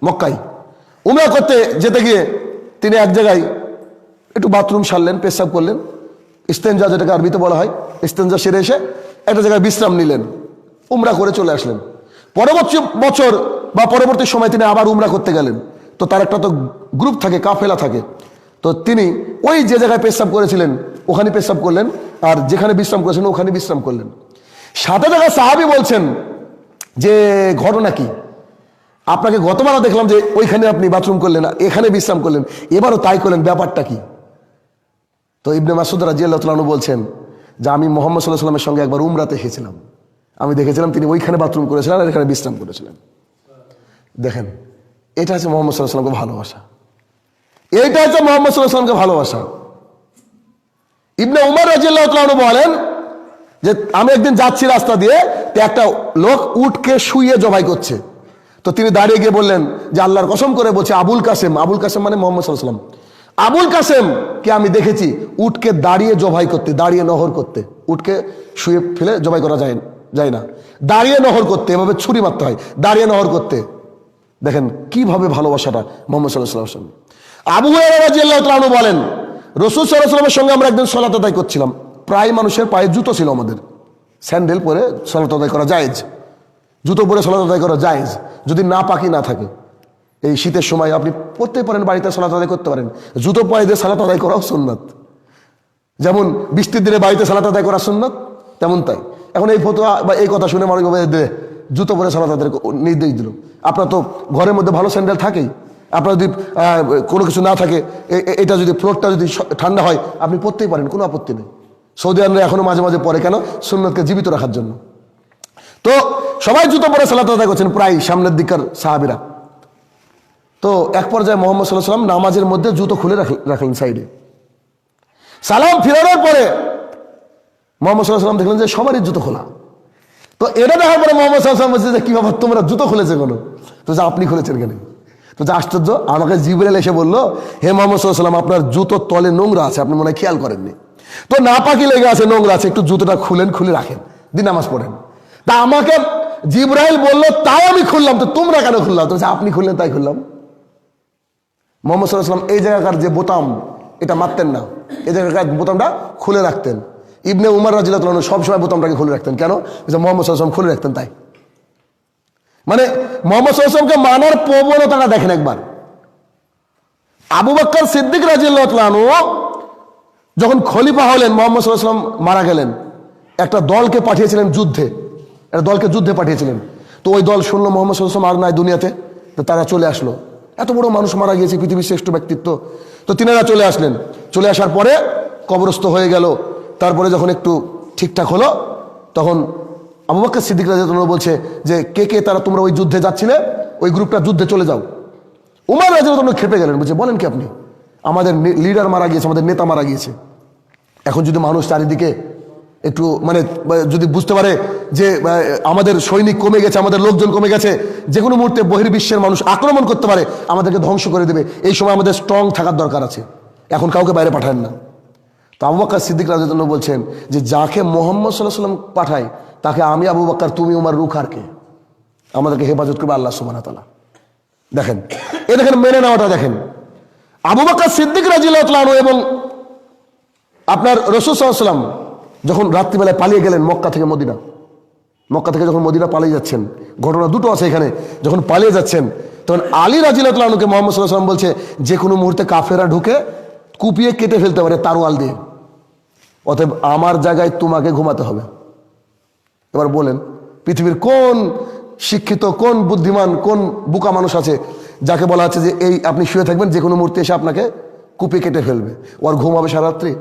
মক্কায়। উমরা করতে যেতে গিয়ে তিনি এক জায়গায় একটু বাথরুম সারলেন, পেশাব করলেন, ইস্তেঞ্জা যেটাকে আরবিতে বলা হয়, ইস্তেঞ্জা সেরে এসে একটা জায়গায় বিশ্রাম নিলেন, উমরা করে চলে আসলেন। পরবর্তী বছর বা পরবর্তী সময় তিনি আবার উমরা করতে গেলেন। তো তার একটা তো গ্রুপ থাকে, কাফেলা থাকে। তো তিনি ওই যে জায়গায় পেশাব করেছিলেন ওখানে পেশাব করলেন, আর যেখানে বিশ্রাম করেছেন ওখানে বিশ্রাম করলেন। সাথে থাকা সাহাবী বলছেন যে ঘটনা কি? আপনাকে গতবারও দেখলাম যে ওইখানে আপনি বাথরুম করলেন, এখানে বিশ্রাম করলেন, এবারও তাই করলেন, ব্যাপারটা কি? তো ইবনে মাসউদ রাদিয়াল্লাহু তাআলা আনহু বলছেন যে আমি মুহাম্মদ সাল্লাল্লাহু আলাইহি ওয়াসাল্লামের সঙ্গে একবার উমরাতে এসেছিলাম, আমি দেখেছিলাম তিনি ওইখানে বাথরুম করেছিলেন আর এখানে বিশ্রাম করেছিলেন। দেখেন, এটা হচ্ছে মুহাম্মদ সাল্লাল্লাহু আলাইহি ওয়াসাল্লামকে ভালোবাসা, এইটা হচ্ছে মুহাম্মদ সাল্লাল্লাহু আলাইহি ওয়াসাল্লামকে ভালোবাসা। ইবনে উমর রাদিয়াল্লাহু তাআলা আনহু বলেন যে আমি একদিন যাচ্ছি রাস্তা দিয়ে, একটা লোক উটকে শুইয়ে জবাই করছে। তো তিনি দাঁড়িয়ে গিয়ে বললেন যে আল্লাহর কসম করে বলছে আবুল কাসেম, আবুল কাসেম মানে মুহাম্মদ সাল্লাল্লাহু আলাইহি ওয়াসাল্লাম, আবুল কাসেম কে আমি দেখেছি উটকে দাঁড়িয়ে জবাই করতে, দাঁড়িয়ে নহর করতে। উটকে শুয়ে ফেলে জবাই করা যায় না, দাঁড়িয়ে নহর করতে, এভাবে ছুরি মারতে হয়, দাঁড়িয়ে নহর করতে। দেখেন কিভাবে ভালোবাসাটা মুহাম্মদ সাল্লাল্লাহু আলাইহি ওয়াসাল্লাম। আবু হুরায়রা রাদিয়াল্লাহু তাআলা আনহু বলেন রাসূল সাল্লাল্লাহু আলাইহি ওয়াসাল্লামের সঙ্গে আমরা একদিন সালাত আদায় করছিলাম। প্রায় মানুষের পায়ে জুতো ছিল, আমাদের স্যান্ডেল পরে সালাত আদায় করা জায়েজ, জুতো পরে সালাত আদায় করা জায়েজ, যদি না পাকি না থাকে। এই শীতের সময় আপনি পড়তে পারেন, বাড়িতে সালাত আদায় করতে পারেন, জুতো পায়ে দিয়ে সালাত আদায় করাও সুন্নাত। যেমন বৃষ্টির দিনে বাড়িতে সালাত আদায় করা সুন্নাত, তেমন তাই। এখন এই ফতোয়া বা এই কথা শুনে মানুষ জুতো পরে সালাত আদায় নির্দেশ দিল। আপনার তো ঘরের মধ্যে ভালো স্যান্ডেল থাকেই, আপনার যদি কোনো কিছু না থাকে, এটা যদি ফ্লোরটা যদি ঠান্ডা হয় আপনি পড়তেই পারেন, কোনো আপত্তি নেই। সৌদি আরবে এখনো মাঝে মাঝে পরে, কেন? সুন্নাতকে জীবিত রাখার জন্য। তো সবাই জুতো পরে সালাত আদায় করছেন, প্রায় সামনের দিককার সাহাবীরা। তো এক পর্যায়ে মুহাম্মদ সাল্লাল্লাহু আলাইহি ওয়াসাল্লাম নামাজের মধ্যে জুতো খুলে রাখলেন সাইডে। সালাম ফিরানোর পরে মুহাম্মদ সাল্লাল্লাহু আলাইহি ওয়াসাল্লাম দেখলেন যে সবারই জুতো খোলা। তো এটা দেখার পরে মুহাম্মদ সাল্লাল্লাহু আলাইহি ওয়াসাল্লাম বলছে যে কি ব্যাপার, তোমরা জুতো খুলেছে কেন? তো যে আপনি খুলেছেন কেন? তো যে আশ্চর্য, আমাকে জিবরাইল এসে বললো হে মুহাম্মদ সাল্লাল্লাহু আলাইহি ওয়াসাল্লাম আপনার জুতোর তলে নোংরা আছে, আপনি মনে হয় খেয়াল করেননি। তো নাপাকি লেগে আছে, নোংরা আছে, একটু জুতোটা খুলে রাখেন, দিন নামাজ পড়েন। তা আমাকে জিবরাইল বললো তাই আমি খুললাম, তো তোমরা কেন খুললাম? তো আপনি খুললেন তাই খুললাম। মোহাম্মদ সাল্লাল্লাহু আলাইহি ওয়াসাল্লাম এই জায়গাকার যে বোতাম এটা মারতেন না, এই জায়গাকার বোতামটা খুলে রাখতেন। ইবনে উমর রাদিয়াল্লাহু আনহু সবসময় বোতামটাকে খুলে রাখতেন। কেন? মোহাম্মদ সাল্লাল্লাহু আলাইহি ওয়াসাল্লাম খুলে রাখতেন তাই। মানে মোহাম্মদ সাল্লাল্লাহু আলাইহি ওয়াসাল্লামকে মানার প্রবণতাটা দেখেন একবার। আবু বকর সিদ্দিক রাদিয়াল্লাহু আনহু যখন খলিফা হলেন, মোহাম্মদ সাল্লাল্লাহু আলাইহি ওয়াসাল্লাম মারা গেলেন, একটা দলকে পাঠিয়েছিলেন যুদ্ধে, একটা দলকে যুদ্ধে পাঠিয়েছিলেন। তো ওই দল শুনলো মোহাম্মদ সাল্লাল্লাহু আলাইহি ওয়াসাল্লাম আর নাই দুনিয়াতে, তো তারা চলে আসলো। এত বড় মানুষ মারা গিয়েছে, পৃথিবীর শ্রেষ্ঠ ব্যক্তিত্ব, তো তিনারা চলে আসলেন। চলে আসার পরে কবরস্থ হয়ে গেল। তারপরে যখন একটু ঠিকঠাক হলো, তখন আবু বকর সিদ্দিক রাদিয়াল্লাহু আনহু বলছে যে কে কে তারা তোমরা ওই যুদ্ধে যাচ্ছিলে, ওই গ্রুপটা যুদ্ধে চলে যাও। উমর রাদিয়াল্লাহু আনহু খেপে গেলেন, বলছে বলেন কি আপনি? আমাদের লিডার মারা গিয়েছে, আমাদের নেতা মারা গিয়েছে। এখন যদি মানুষ চারিদিকে একটু মানে যদি বুঝতে পারে যে আমাদের সৈনিক কমে গেছে, আমাদের লোকজন কমে গেছে, যে কোনো মুহূর্তে বহির্বিশ্বের মানুষ আক্রমণ করতে পারে, আমাদেরকে ধ্বংস করে দেবে, এই সময় আমাদের স্ট্রং থাকার দরকার আছে, এখন কাউকে বাইরে পাঠান না। তো আবু বকর সিদ্দিক রাদিয়াল্লাহু আনহু বলছেন যে যাকে মুহাম্মদ সাল্লাল্লাহু আলাইহি ওয়াসাল্লাম পাঠায় তাকে আমি আবু বকর, তুমি উমর, রুখার কে? আমাদেরকে হেফাজত করবে আল্লাহ সুবহানাহু ওয়া তাআলা। দেখেন এই দেখেন মেনে নেওয়াটা দেখেন। আবু বকর সিদ্দিক রাদিয়াল্লাহু আনহু এবং আপনার রাসূল সাল্লাল্লাহু আলাইহি ওয়াসাল্লাম যখন রাত্রিবেলায় পালিয়ে গেলেন মক্কা থেকে মদিনা, মক্কা থেকে যখন মদিনা পালিয়ে যাচ্ছেন, ঘটনা দুটো আছে এখানে। যখন পালিয়ে যাচ্ছেন তখন আলী রাদিয়াল্লাহু আনহুকে মুহাম্মদ সাল্লাল্লাহু আলাইহি ওয়াসাল্লাম বলছে যে কোনো মুহূর্তে কাফেররা ঢুকে কুপিয়ে কেটে ফেলতে পারে তারওয়াল দিয়ে, অতএব আমার জায়গায় তোমাকে ঘুমাতে হবে। এবার বলেন পৃথিবীর কোন শিক্ষিত, কোন বুদ্ধিমান, কোন বোকা মানুষ আছে যাকে বলা আছে যে এই আপনি শুয়ে থাকবেন, যে কোনো মুহূর্তে এসে আপনাকে কুপিয়ে কেটে ফেলবে, ওর ঘুম হবে সারা রাত্রি?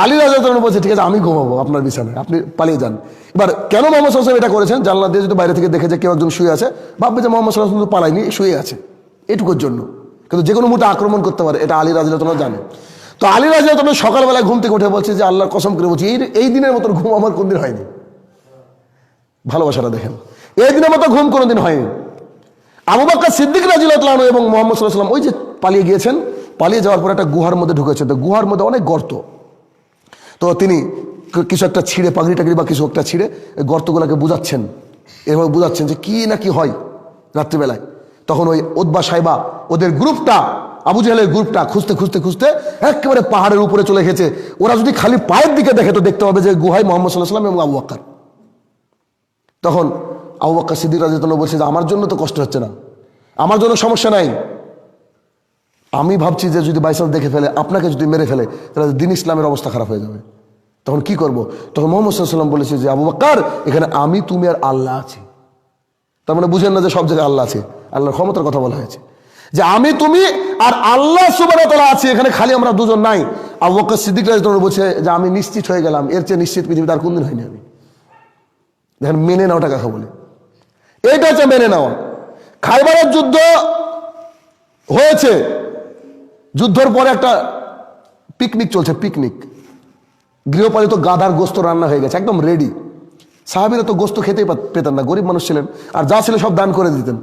আলী রাদিয়াল্লাহু আনহু বলছে ঠিক আছে আমি ঘুমাবো আপনার বিছানায়, আপনি পালিয়ে যান। এবার কেন মোহাম্মদ সাল্লাল্লাহু আলাইহি ওয়াসাল্লাম এটা করেছেন? জানলা দিয়ে যদি বাইরে থেকে দেখে যে কেউ একজন শুয়ে আছে, ভাববে যে মোহাম্মদ সাল্লাল্লাহু আলাইহি ওয়াসাল্লাম পালায়নি, শুয়ে আছে, এটুকুর জন্য। কিন্তু যে কোনো মুহূর্তে আক্রমণ করতে পারে, এটা আলী রাদিয়াল্লাহু আনহু জানে। তো আলী রাদিয়াল্লাহু আনহু সকালবেলায় ঘুম থেকে উঠে বলছে যে আল্লাহর কসম করে বলছি এই দিনের মতো ঘুম আমার কোনদিন হয়নি। ভালোবাসাটা দেখেন, এই দিনের মতো ঘুম কোনোদিন হয়নি। আবু বকর সিদ্দিক রাদিয়াল্লাহু আনহু এবং মুহাম্মদ সাল্লাল্লাহু আলাইহি ওয়াসাল্লাম ওই যে পালিয়ে গিয়েছেন, পালিয়ে যাওয়ার পর একটা গুহার মধ্যে ঢুকেছেন। তো গুহার মধ্যে অনেক গর্ত, তো তিনি কিছু একটা ছিঁড়ে, পাগড়ি টাগড়ি বা কিছু একটা ছিঁড়ে গর্তগুলোকে বুঝাচ্ছেন, এভাবে বুঝাচ্ছেন যে কি না কি হয় রাত্রিবেলায়। তখন ওই উতবা সাইবা ওদের গ্রুপটা, আবু জাহেলের গ্রুপটা খুঁজতে খুঁজতে খুঁজতে একেবারে পাহাড়ের উপরে চলে গেছে। ওরা যদি খালি পায়ের দিকে দেখে তো দেখতে হবে যে গুহায় মুহাম্মদ সাল্লাল্লাহু আলাইহি ওয়াসাল্লাম এবং আবু বকর। তখন আবু বকর সিদ্দিক রাদিয়াল্লাহু আনহু বলছে যে আমার জন্য তো কষ্ট হচ্ছে না, আমার জন্য সমস্যা নাই, আমি ভাবছি যে যদি বাইসাল দেখে ফেলে, আপনাকে যদি মেরে ফেলে, তাহলে দিন ইসলামের অবস্থা খারাপ হয়ে যাবে, তখন কি করব? তখন মুহাম্মদ সাল্লাল্লাহু আলাইহি ওয়াসাল্লাম বলেছে যে আবু বকর এখানে আমি, তুমি আর আল্লাহ আছি। তার মানে বুঝেন না যে সব জায়গায় আল্লাহ আছে, আল্লাহর ক্ষমতার কথা বলা হয়েছে যে আমি, তুমি আর আল্লাহ সুবহানাহু ওয়া তাআলা আছি, এখানে খালি আমরা দুজন নাই। আবু বকর সিদ্দিক রাদিয়াল্লাহু আনহু বলছে যে আমি নিশ্চিত হয়ে গেলাম, এর চেয়ে নিশ্চিত পৃথিবীতে আর কোনদিন হয়নি আমি। দেখেন মেনে নেওয়াটা কাকে বলে, এইটা হচ্ছে মেনে নেওয়া। খাইবারের যুদ্ধ হয়েছে, যুদ্ধের পরে একটা পিকনিক চলছে, পিকনিক, গৃহপালিত গাধার গোস্ত রান্না হয়ে গেছে, একদম রেডি। সাহাবীরা তো গোস্ত খেতেই পেতেন না, গরিব মানুষ ছিলেন, আর যা ছিল সব দান করে দিতেন।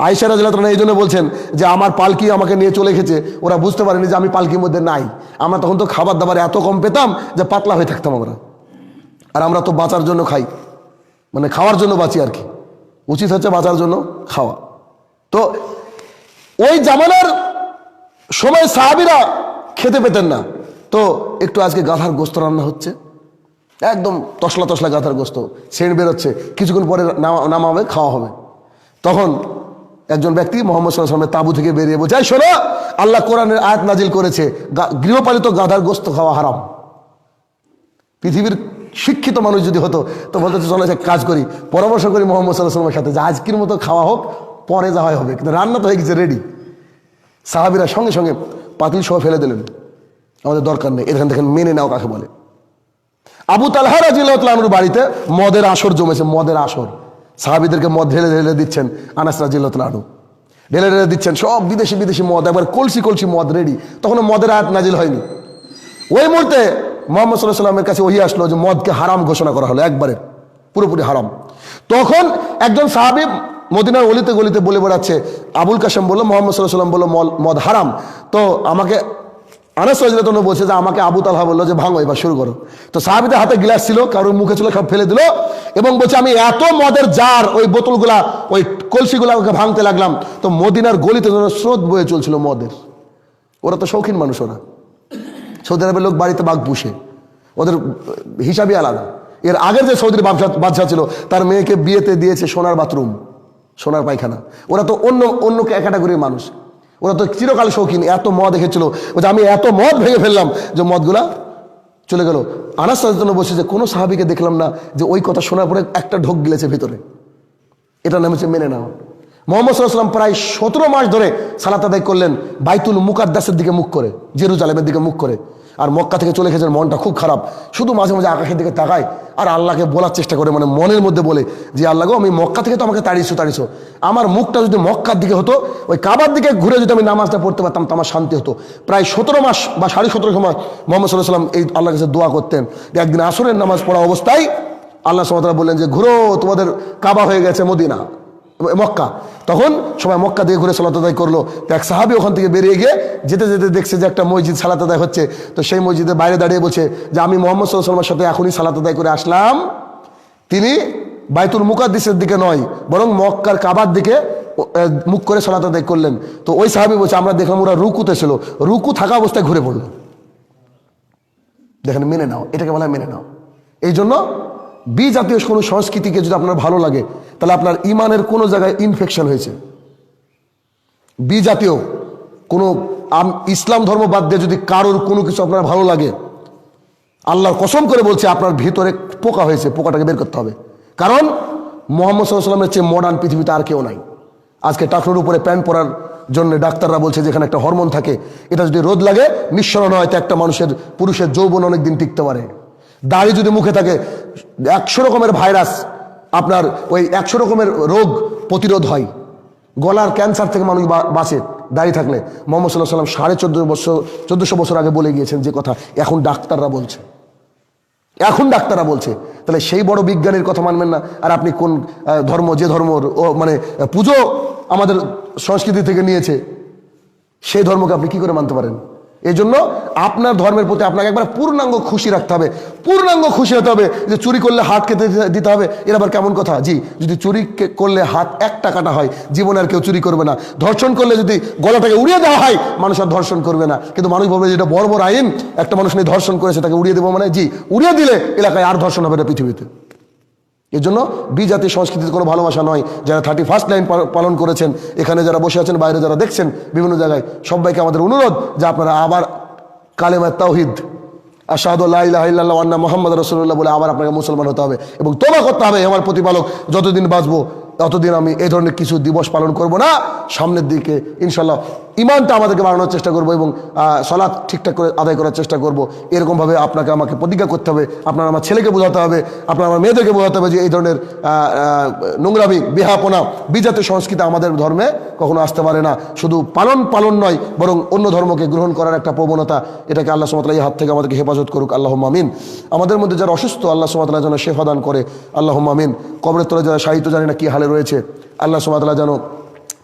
আয়েশা রাদিয়াল্লাহু আনহা এই জন্য বলছেন যে আমার পালকি আমাকে নিয়ে চলে গেছে, ওরা বুঝতে পারেনি যে আমি পালকির মধ্যে নাই। আমরা তখন তো খাবার দাবার এত কম পেতাম যে পাতলা হয়ে থাকতাম আমরা, আর আমরা তো বাঁচার জন্য খাই, মানে খাওয়ার জন্য বাঁচি আর কি, উচিত হচ্ছে বাঁচার জন্য খাওয়া। তো ওই জামানার সময় সাহাবীরা খেতে পেতেন না, তো একটু আজকে গাধার গোস্ত রান্না হচ্ছে, একদম তসলা তসলা গাধার গোস্ত, সেন্ট বেরোচ্ছে, কিছুক্ষণ পরে নামাবে, খাওয়া হবে। তখন একজন ব্যক্তি মুহাম্মদ সাল্লাল্লাহু আলাইহি ওয়াসাল্লামের তাবু থেকে বেরিয়ে বলছে এই শোনো, আল্লাহ কোরআনের আয়াত নাজিল করেছে গৃহপালিত গাধার গোস্ত খাওয়া হারাম। পৃথিবীর শিক্ষিত মানুষ যদি হতো তো বলতে চলে যে কাজ করি, পরামর্শ করি মুহাম্মদ সাল্লাল্লাহু আলাইহি ওয়াসাল্লামের সাথে যে আজকের মতো খাওয়া হোক, পরে যা হয় হবে, কিন্তু রান্না তো হয়ে গেছে রেডি। সাহাবীরা সঙ্গে সঙ্গে পাতিল সহ ফেলে দিলেন, আমাদের দরকার নেই। এখান থেকে মেনে নাও কাকে বলে। আবু তালহা রাদিয়াল্লাহু আনহুর বাড়িতে মদের আসর জমেছে, মদের আসর, সাহাবীদেরকে মদ ঢেলে ঢেলে দিচ্ছেন আনাস রাদিয়াল্লাহু আনহু, ঢেলে ঢেলে দিচ্ছেন সব বিদেশি বিদেশি মদ, একবার কলসি কলসি মদ রেডি। তখন মদের আয়াত নাজিল হয়নি। ওই মুহূর্তে মুহাম্মদ সাল্লাল্লাহু আলাইহি ওয়াসাল্লামের কাছে ওহী আসলো যে মদকে হারাম ঘোষণা করা হলো, একবারে পুরোপুরি হারাম। তখন একজন সাহাবী মদিনার অলিতে গলিতে বলে বেড়াচ্ছে, আবুল কাসেম বলল মুহাম্মদ সাল্লাল্লাহু আলাইহি ওয়াসাল্লাম বলল মদ হারাম, তো আমাকে আনাস রাদিয়াল্লাহু আনহু বলছে যে আমাকে আবু তালহা বললো যে ভাঙো, এবার শুরু করো। তো সাহাবীদের হাতে গ্লাস ছিল, কারোর মুখে ছিল, সব ফেলে দিল এবং বলছে আমি এত মদের জার, ওই বোতলগুলা, ওই কলসিগুলা ওকে ভাঙতে লাগলাম। তো মদিনার গলিতে যেন স্রোত বয়ে চলছিল মদের। ওরা তো শৌখিন মানুষ, ওরা সৌদি আরবের লোক বাড়িতে বাঘ পুষে, ওদের হিসাবই আলাদা। এর আগের যে সৌদির বাদশা ছিল, তার মেয়েকে বিয়েতে দিয়েছে সোনার বাথরুম, সোনার পায়খানা। ওরা তো অন্য ক্যাটাগরির মানুষ, ওরা তো চিরকাল শৌখিন। এত মদ দেখেছিল, বলছে আমি এত মদ ভেঙে ফেললাম যে মদগুলা চলে গেল। আনাস রাদিয়াল্লাহু আনহু বলছে যে কোনো সাহাবীকে দেখলাম না যে ওই কথা শোনার পরে একটা ঢোক গিলেছে ভিতরে। এটা নাম হচ্ছে মেনে নেওয়া। মুহাম্মদ সাল্লাল্লাহু আলাইহি ওয়াসাল্লাম প্রায় 17 মাস ধরে সালাত আদায় করলেন বাইতুল মুকাদ্দাসের দিকে মুখ করে, জেরুজালেমের দিকে মুখ করে। আর মক্কা থেকে চলে গেছেন, মনটা খুব খারাপ, শুধু মাঝে মাঝে আকাশের দিকে তাকায় আর আল্লাহকে বলার চেষ্টা করে, মানে মনের মধ্যে বলে যে আল্লাহ গো, আমি মক্কা থেকে তো আমাকে তাড়িয়েছো, আমার মুখটা যদি মক্কার দিকে হতো, ওই কাবার দিকে ঘুরে যদি আমি নামাজটা পড়তে পারতাম তো আমার শান্তি হতো। প্রায় 17 মাস বা 17.5 সময় মুহাম্মদ সাল্লাল্লাহু আলাইহি ওয়াসাল্লাম এই আল্লাহর কাছে দোয়া করতেন। একদিন আসরের নামাজ পড়া অবস্থায় আল্লাহ সুবহানাহু ওয়া তাআলা বললেন যে ঘুরো, তোমাদের কাবা হয়ে গেছে মদিনা, মক্কা। তখন সবাই মক্কা দিয়ে ঘুরে সালাত আদায় করলো। তো এক সাহাবী ওখান থেকে বেরিয়ে গিয়ে যেতে যেতে দেখছে যে একটা মসজিদ সালাত আদায় হচ্ছে। তো সেই মসজিদের বাইরে দাঁড়িয়ে বলছে যে আমি মুহাম্মদ সাল্লাল্লাহু আলাইহি ওয়াসাল্লামের সাথে এখনই সালাত আদায় করে আসলাম। তিনি বাইতুল মুকাদ্দিসের দিকে নয়, বরং মক্কার কাবার দিকে মুখ করে সালাত আদায় করলেন। তো ওই সাহাবী বলছে আমরা দেখলাম ওরা রুকুতে ছিল, রুকু থাকা অবস্থায় ঘুরে পড়লো। দেখেন, মেনে নাও, এটাকে বলা হয় মেনে নাও। এই জন্য বিজাতীয় কোনো সংস্কৃতিকে যদি আপনার ভালো লাগে, তাহলে আপনার ইমানের কোনো জায়গায় ইনফেকশন হয়েছে। বিজাতীয় কোনো ইসলাম ধর্ম বাদ দিয়ে যদি কারোর কোনো কিছু আপনার ভালো লাগে, আল্লাহর কসম করে বলছে আপনার ভিতরে পোকা হয়েছে, পোকাটাকে বের করতে হবে। কারণ মুহাম্মদ সাল্লাল্লাহু আলাইহি ওয়াসাল্লামের চেয়ে মডার্ন পৃথিবীতে আর কেউ নাই। আজকে টাকনুর উপরে প্যান্ট পরার জন্য ডাক্তাররা বলছে যেখানে একটা হরমোন থাকে, এটা যদি রোদ লাগে নিঃসরণ হয় তো একটা পুরুষের যৌবন অনেক দিন টিকতে পারে। দাড়ি যদি মুখে থাকে 100 রকমের ভাইরাস, আপনার ওই 100 রকমের রোগ প্রতিরোধ হয়। গলার ক্যান্সার থেকে মানুষ বাঁচে দাড়ি থাকলে। মুহাম্মদ সাল্লাল্লাহু আলাইহি ওয়াসাল্লাম 1400 বছর আগে বলে গিয়েছেন যে কথা, এখন ডাক্তাররা বলছে, এখন ডাক্তাররা বলছে। তাহলে সেই বড় বিজ্ঞানীর কথা মানবেন না? আর আপনি কোন ধর্ম, যে ধর্ম মানে পুজো আমাদের সংস্কৃতি থেকে নিয়েছে, সেই ধর্মকে আপনি কি করে মানতে পারেন? এই জন্য আপনার ধর্মের প্রতি আপনাকে একবার পূর্ণাঙ্গ খুশি রাখতে হবে, পূর্ণাঙ্গ খুশি হতে হবে। যে চুরি করলে হাত কেটে দিতে হবে, এর আবার কেমন কথা? জি, যদি চুরি করলে হাত 1 টাকাটা হয়, জীবনে আর কেউ চুরি করবে না। ধর্ষণ করলে যদি গলাটাকে উড়িয়ে দেওয়া হয়, মানুষ আর ধর্ষণ করবে না। কিন্তু মানুষ বলবে যেটা বড় বড় আইন, একটা মানুষ নিয়ে ধর্ষণ করেছে তাকে উড়িয়ে দেবো, মানে জি, উড়িয়ে দিলে এলাকায় আর ধর্ষণ হবে না পৃথিবীতে। এর জন্য বিজাতীয় সংস্কৃতির কোনো ভালোবাসা নয়। যারা 31st লাইন পালন করেছেন, এখানে যারা বসে আছেন, বাইরে যারা দেখছেন বিভিন্ন জায়গায়, সবাইকে আমাদের অনুরোধ যে আপনারা আবার কালেমা তাওহীদ আশহাদু লা ইলাহা ইল্লাল্লাহু ওয়া আন্না মুহাম্মাদুর রাসূলুল্লাহ বলে আবার আপনাকে মুসলমান হতে হবে এবং তওবা করতে হবে। আমার প্রতিপালক, যতদিন বাঁচবো ততদিন আমি এই ধরনের কিছু দিবস পালন করব না। সামনের দিকে ইনশাল্লাহ ইমানটা আমাদেরকে বাড়ানোর চেষ্টা করব এবং সালাত ঠিকঠাক করে আদায় করার চেষ্টা করব। এরকমভাবে আপনাকে আমাকে প্রতিজ্ঞা করতে হবে। আপনার আমার ছেলেকে বোঝাতে হবে, আপনার আমার মেয়েদেরকে বোঝাতে হবে যে এই ধরনের নোংরামি, বেহাপনা, বিজাতীয় সংস্কৃতি আমাদের ধর্মে কখনো আসতে পারে না। শুধু পালন নয়, বরং অন্য ধর্মকে গ্রহণ করার একটা প্রবণতা, এটাকে আল্লাহ সুবহানাহু ওয়া তাআলা এই হাত থেকে আমাদেরকে হেফাজত করুক। আল্লাহুম্মা আমিন। আমাদের মধ্যে যারা অসুস্থ, আল্লাহ সুবহানাহু ওয়া তাআলা যেন শেফা দান করে। আল্লাহুম্মা আমিন। কবরের তলে যারা শায়িত, জানি না কি হালে রয়েছে, আল্লাহ সুবহানাহু ওয়া তাআলা যেন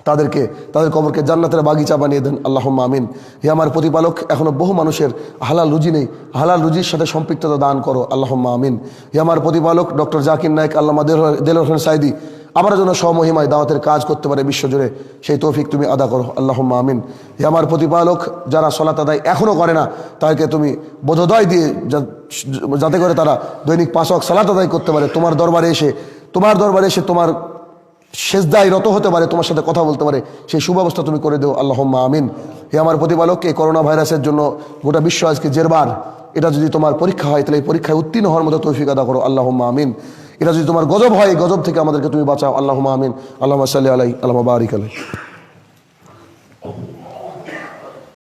তাদের কবরকে জান্নাতের বাগিচা বানিয়ে দেন। আল্লাহুম্মা আমিন। হে আমার প্রতিপালক, এখনো বহু মানুষের হালাল রুজি নেই, হালাল রুজির সাথে সম্পৃক্ততা দান করো। আল্লাহুম্মা আমিন। হে আমার প্রতিপালক, ডক্টর জাকির নায়েক, আল্লামা দেলোয়ার হোসেন সাইদি আবার যেন স্বমহিমায় দাওয়াতের কাজ করতে পারে বিশ্বজুড়ে, সেই তৌফিক তুমি আদা করো। আল্লাহুম্মা আমিন। হে আমার প্রতিপালক, যারা সালাত আদায় এখনো করে না, তাদেরকে তুমি বোধোদয় দিয়ে যাতে করে তারা দৈনিক 5 ওয়াক্ত সালাত আদায় করতে পারে, তোমার দরবারে এসে তোমার সেজদায় রত হতে পারে, তোমার সাথে কথা বলতে পারে, সেই সুব্যবস্থা তুমি করে দেও। আল্লাহুম্মা আমিন। হে আমার প্রতিপালক, এই করোনা ভাইরাসের জন্য গোটা বিশ্ব আজকে জেরবার, এটা যদি তোমার পরীক্ষা হয় তাহলে এই পরীক্ষায় উত্তীর্ণ হওয়ার মতো তৌফিক আদা করো। আল্লাহুম্মা আমিন। এটা যদি তোমার গজব হয়, গজব থেকে আমাদেরকে তুমি বাঁচাও। আল্লাহুম্মা আমিন। আল্লাহুম্মা সাল্লি আলাইহি, আল্লাহুম্মা বারিক আলাইহি।